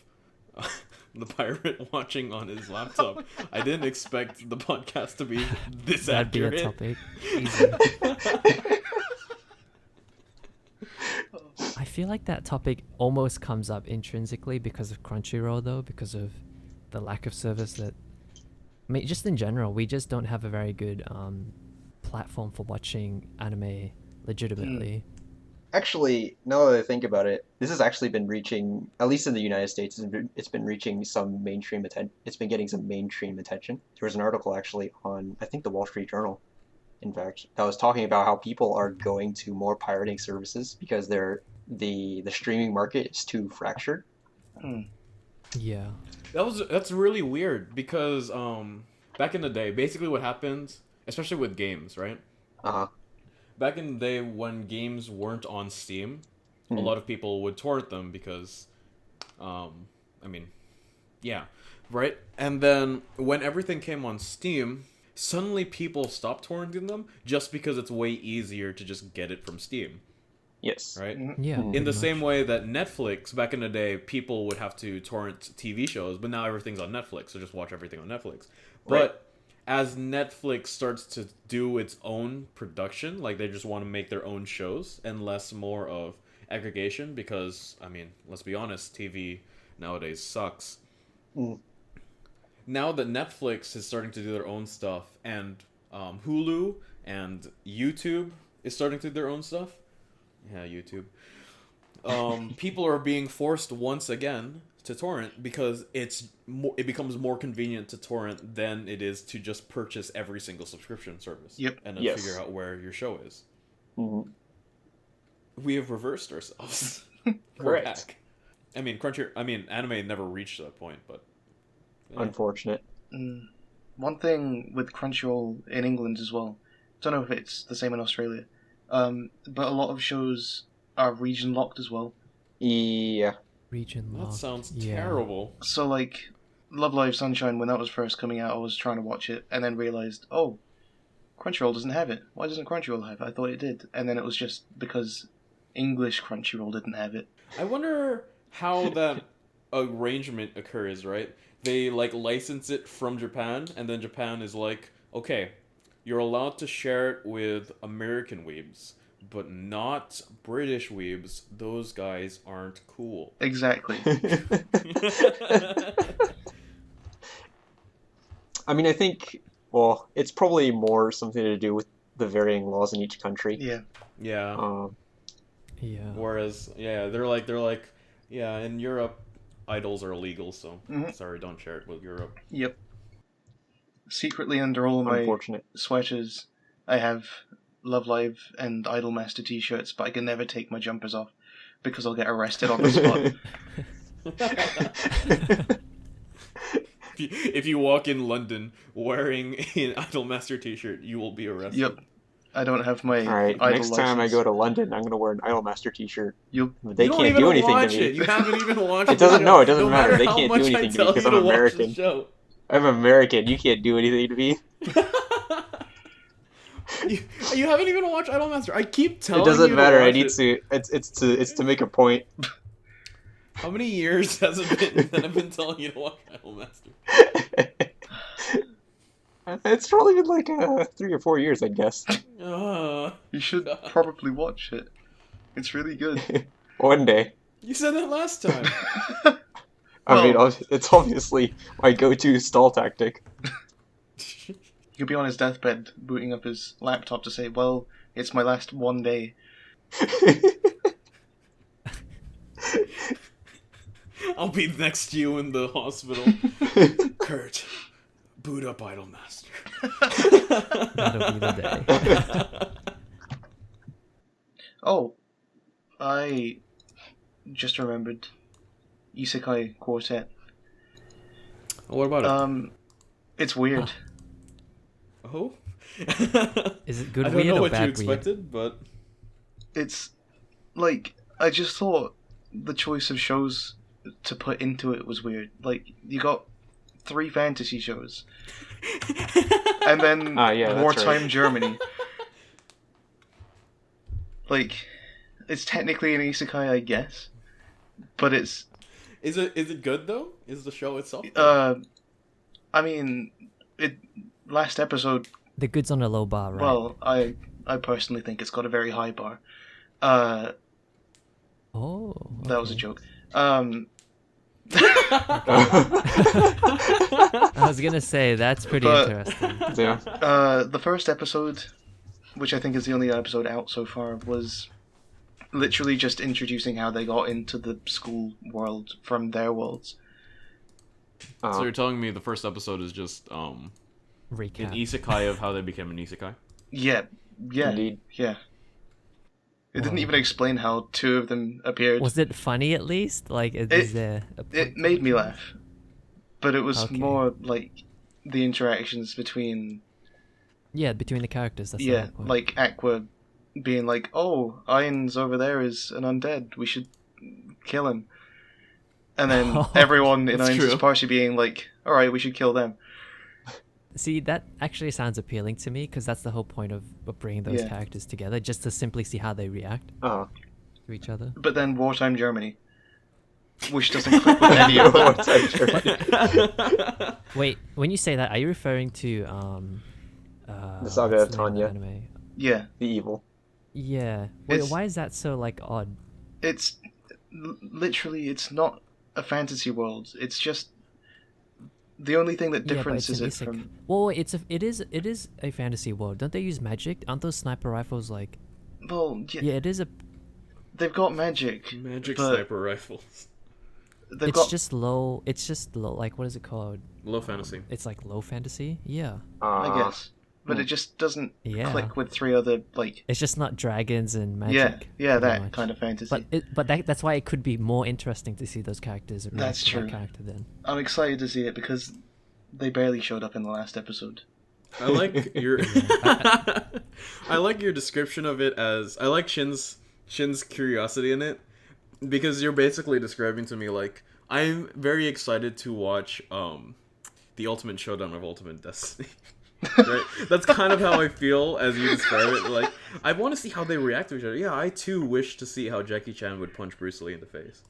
the pirate watching on his laptop, I didn't expect the podcast to be this That'd be accurate. a topic. Easy. I feel like that topic almost comes up intrinsically because of Crunchyroll, though, because of the lack of service that. I mean, just in general, we just don't have a very good platform for watching anime legitimately. Actually, now that I think about it, this has actually been reaching, at least in the United States, it's been reaching some mainstream attention. It's been getting some mainstream attention. There was an article actually on, I think, the Wall Street Journal, in fact, that was talking about how people are going to more pirating services because the streaming market is too fractured. Yeah. That's really weird because back in the day, basically what happens, especially with games, right? Uh-huh. Back in the day when games weren't on Steam, a lot of people would torrent them because, yeah, right? And then when everything came on Steam, suddenly people stopped torrenting them just because it's way easier to just get it from Steam, Yes. right? Yeah. In pretty the much. same way that Netflix, back in the day, people would have to torrent TV shows, but now everything's on Netflix, so just watch everything on Netflix. Right. But as Netflix starts to do its own production, like they just want to make their own shows and less more of aggregation, because, I mean, let's be honest, TV nowadays sucks. Now that Netflix is starting to do their own stuff, and Hulu and YouTube is starting to do their own stuff, yeah, YouTube. People are being forced once again to torrent because it becomes more convenient to torrent than it is to just purchase every single subscription service. Yep. And then Yes. figure out where your show is. Mhm. We have reversed ourselves. We're Correct. back. I mean, anime never reached that point, but yeah. Unfortunate. One thing with Crunchyroll in England as well, don't know if it's the same in Australia, but a lot of shows are region locked as well. Yeah. Region That locked. sounds Yeah. terrible. So, like, Love Live Sunshine, when that was first coming out, I was trying to watch it and then realised, oh, Crunchyroll doesn't have it. Why doesn't Crunchyroll have it? I thought it did. And then it was just because English Crunchyroll didn't have it. I wonder how that arrangement occurs, right? They, like, license it from Japan, and then Japan is like, okay, you're allowed to share it with American weebs, but not British weebs. Those guys aren't cool. Exactly. I mean, I think, well, it's probably more something to do with the varying laws in each country. Yeah. Yeah. Yeah. Whereas, yeah, they're like, yeah, in Europe, idols are illegal, so sorry, don't share it with Europe. Yep. Secretly under all my Unfortunate. sweaters, I have Love Live and Idolmaster t-shirts, but I can never take my jumpers off because I'll get arrested on the spot. If you walk in London wearing an Idolmaster t-shirt, you will be arrested. Yep. I don't have my Alright, idol next time I license. go to London, I'm going to wear an Idolmaster t-shirt. Yep. They You don't can't even do anything watch to me. it. You haven't even watched It doesn't- the show. no, it doesn't No matter. They how can't do much I anything to me tell because you I'm to watch the American. show. I'm American. You can't do anything to me. You haven't even watched Idolmaster. I keep telling It you doesn't to matter. I watch need it. to. It's to make a point. How many years has it been that I've been telling you to watch Idolmaster? It's probably been like 3 or 4 years, I guess. You should probably watch it. It's really good. One day. You said that last time. I mean, Well- it's obviously my go-to stall tactic. He'll be on his deathbed, booting up his laptop to say, "Well, it's my last one day." I'll be next to you in the hospital. Kurt, boot up Idolmaster. That'll be the day. Oh, I just remembered Isekai Quartet. What about it? It's weird. Oh? Is it good I don't weird know or what you bad weird? expected, but It's like, I just thought the choice of shows to put into it was weird. Like, you got 3 fantasy shows, and then yeah, that's wartime right. Germany. Like, it's technically an isekai, I guess, but it's is it good though? Is the show itself good? I mean, last episode. The good's on a low bar, right? Well, I personally think it's got a very high bar. Oh, That was a okay. joke. I was gonna say that's pretty But- interesting. Yeah. The first episode, which I think is the only episode out so far, was literally just introducing how they got into the school world from their worlds. So you're telling me the first episode is just an Recap. isekai of how they became an isekai? Yeah, Indeed. yeah. It didn't Wow. even explain how 2 of them appeared. Was it funny at least? Like, is there a It point? made me laugh, but it was Okay. more like the interactions between Yeah, between the characters. That's the yeah, whole point. like Aqua being like, "Oh, Iron's over there is an undead. We should kill him." And then everyone in That's Iron's true. party being like, "All right, we should kill them." See, that actually sounds appealing to me because that's the whole point of bringing those Yeah. characters together, just to simply see how they react to each other. But then wartime Germany, which doesn't click with any of them. Wait, when you say that, are you referring to The Saga what's of the name Tanya. anime? Yeah, The evil. Yeah. Wait, It's- why is that so like odd? it's literally it's not a fantasy world. It's just the only thing that Yeah, but differences it's it an isekai. from. Well, it is a fantasy world. Don't they use magic? Aren't those sniper rifles like? Well, yeah, Yeah, it is a. they've got magic. Magic but sniper rifles. They've It's got just low. It's just low. Like, what is it called? Low fantasy. It's like low fantasy. Yeah. I guess, but it just doesn't Yeah. click with 3 other like. It's just not dragons and magic. Yeah, pretty that much. kind of fantasy. But that's why it could be more interesting to see those characters. react That's to that true. character then. I'm excited to see it because they barely showed up in the last episode. I like your I like your description of it as I like Shin's curiosity in it because you're basically describing to me like I'm very excited to watch the Ultimate Showdown of Ultimate Destiny. Right? That's kind of how I feel as you describe it. Like I want to see how they react to each other. Yeah, I too wish to see how Jackie Chan would punch Bruce Lee in the face.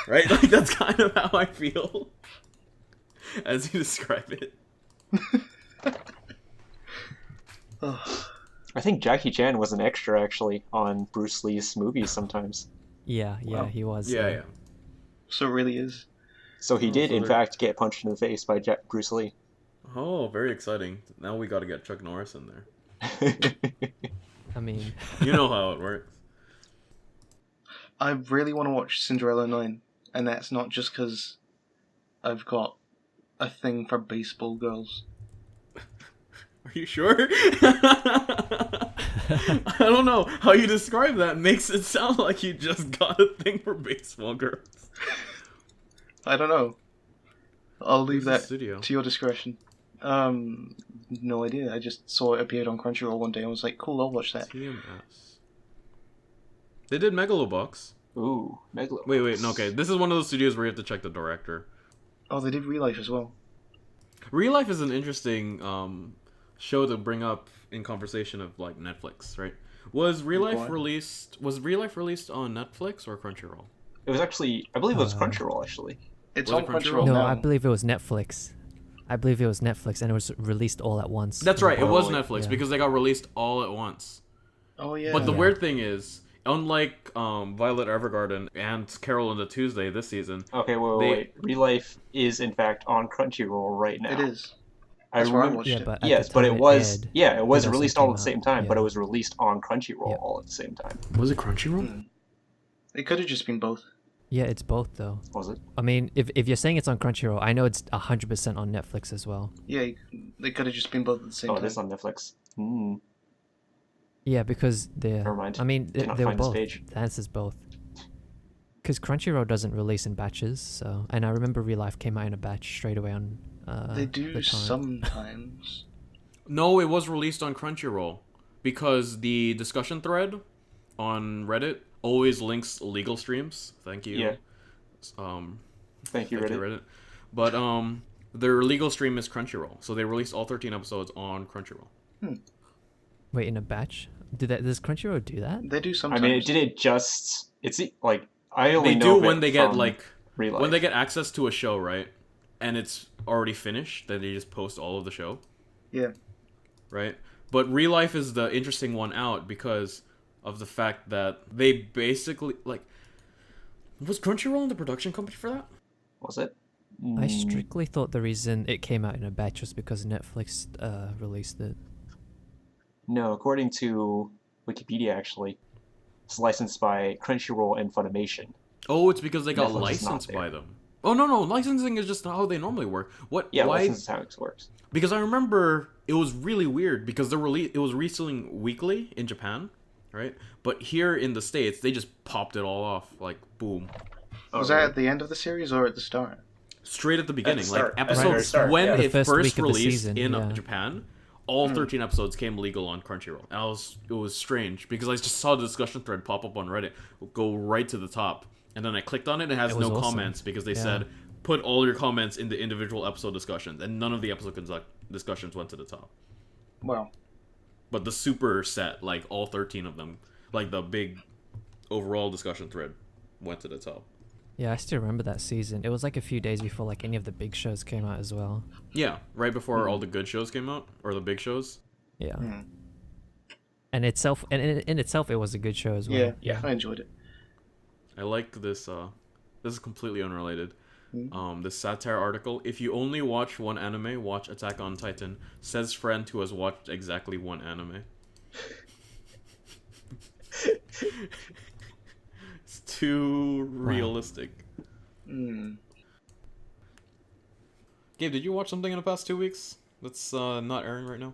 Right? Like that's kind of how I feel as you describe it. I think Jackie Chan was an extra actually on Bruce Lee's movies sometimes. Yeah, Wow. he was. Yeah, yeah. So it really is. So he did, so in they're- fact, get punched in the face by Bruce Lee. Oh, very exciting. Now we got to get Chuck Norris in there. I mean, You know how it works. I really want to watch Cinderella 9, and that's not just because I've got a thing for baseball girls. Are you sure? I don't know. How you describe that makes it sound like you just got a thing for baseball girls. I don't know. I'll leave Who's the that studio? to your discretion. No idea. I just saw it appeared on Crunchyroll one day and was like, cool, I'll watch that. TMS. They did Megalobox. Ooh, Megalo. Wait, no, okay. This is one of those studios where you have to check the director. Oh, they did Real Life as well. Real Life is an interesting show to bring up in conversation of like Netflix, right? Was Real Life What? released on Netflix or Crunchyroll? It was actually, I believe it was Crunchyroll actually. It's Was on it Crunchyroll? Crunchyroll no, now. I believe it was Netflix. And it was released all at once. That's right. It was Oh, Netflix yeah. because they got released all at once. Oh, yeah. But the Yeah. weird thing is, unlike Violet Evergarden and Carol and the Tuesday this season, Okay, wait. Real Life is in fact on Crunchyroll right now. It is. I That's where I remember. watched Yeah, it. but at Yes, the but time it was aired, yeah, it was also released all came at the same out, time, but yeah. it was released on Crunchyroll Yeah. all at the same time. Was it Crunchyroll? Hmm. It could have just been both. Yeah, it's both though. Was it? I mean, if you're saying it's on Crunchyroll, I know it's 100% on Netflix as well. Yeah, they could have just been both at the same Oh, time. it is on Netflix. Hmm. Yeah, because they're. Never mind. I mean, Did not they were find this both. page. The answer's both. Because Crunchyroll doesn't release in batches, so and I remember Real Life came out in a batch straight away on. They do the torrent. sometimes. No, it was released on Crunchyroll because the discussion thread on Reddit always links legal streams. Thank you. Yeah. Um, Thank you, thank you, Reddit. Reddit. But their legal stream is Crunchyroll, so they released all 13 episodes on Crunchyroll. Wait, in a batch? Does Crunchyroll do that? They do I sometimes. mean, did it just? It's like I only They know do of when it they get from like Real Life. when they get access to a show, right? And it's already finished, then they just post all of the show. Yeah. Right? But Real Life is the interesting one out because of the fact that they basically like was Crunchyroll in the production company for that? Was it? I strictly thought the reason it came out in a batch was because Netflix released it. No, according to Wikipedia, actually, it's licensed by Crunchyroll and Funimation. Oh, it's because they got Netflix is not licensed there. by them. Oh no, licensing is just how they normally work. What? Yeah, Why? license is how it works. Because I remember it was really weird because it was releasing weekly in Japan, right? But here in the States, they just popped it all off like boom, Was that at the end of the series or at the start? straight at the beginning. start. Like At the very episodes start, when yeah. The it first first week of the released season, in yeah. Japan, all 13 episodes came legal on Crunchyroll. And it was strange because I just saw the discussion thread pop up on Reddit, go right to the top, and then I clicked on it and it has It was no awesome. comments because they Yeah. said put all your comments in the individual episode discussions, and none of the episode discussions went to the top. Well, But the super set, like all 13 of them, like the big overall discussion thread, went to the top. Yeah, I still remember that season. It was like a few days before like any of the big shows came out as well. Yeah, right before all the good shows came out, or the big shows. Yeah. Hmm. And in itself, it was a good show as well. yeah, I enjoyed it. I like this. This is completely unrelated. This satire article. If you only watch one anime, watch Attack on Titan. Says friend who has watched exactly one anime. It's too realistic. Mm. Gabe, did you watch something in the past 2 weeks that's not airing right now?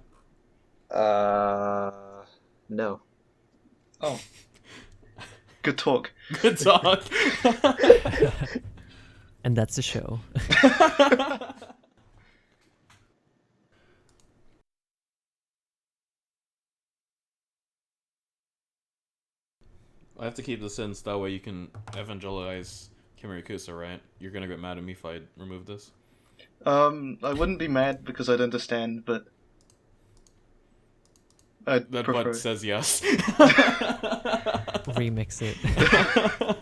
No. Oh. Good talk. Good talk. And that's the show. I have to keep this in so that way you can evangelize Kimurikusa, right? You're gonna get mad at me if I remove this. I wouldn't be mad because I'd understand, but I'd That prefer. butt says yes. Remix it.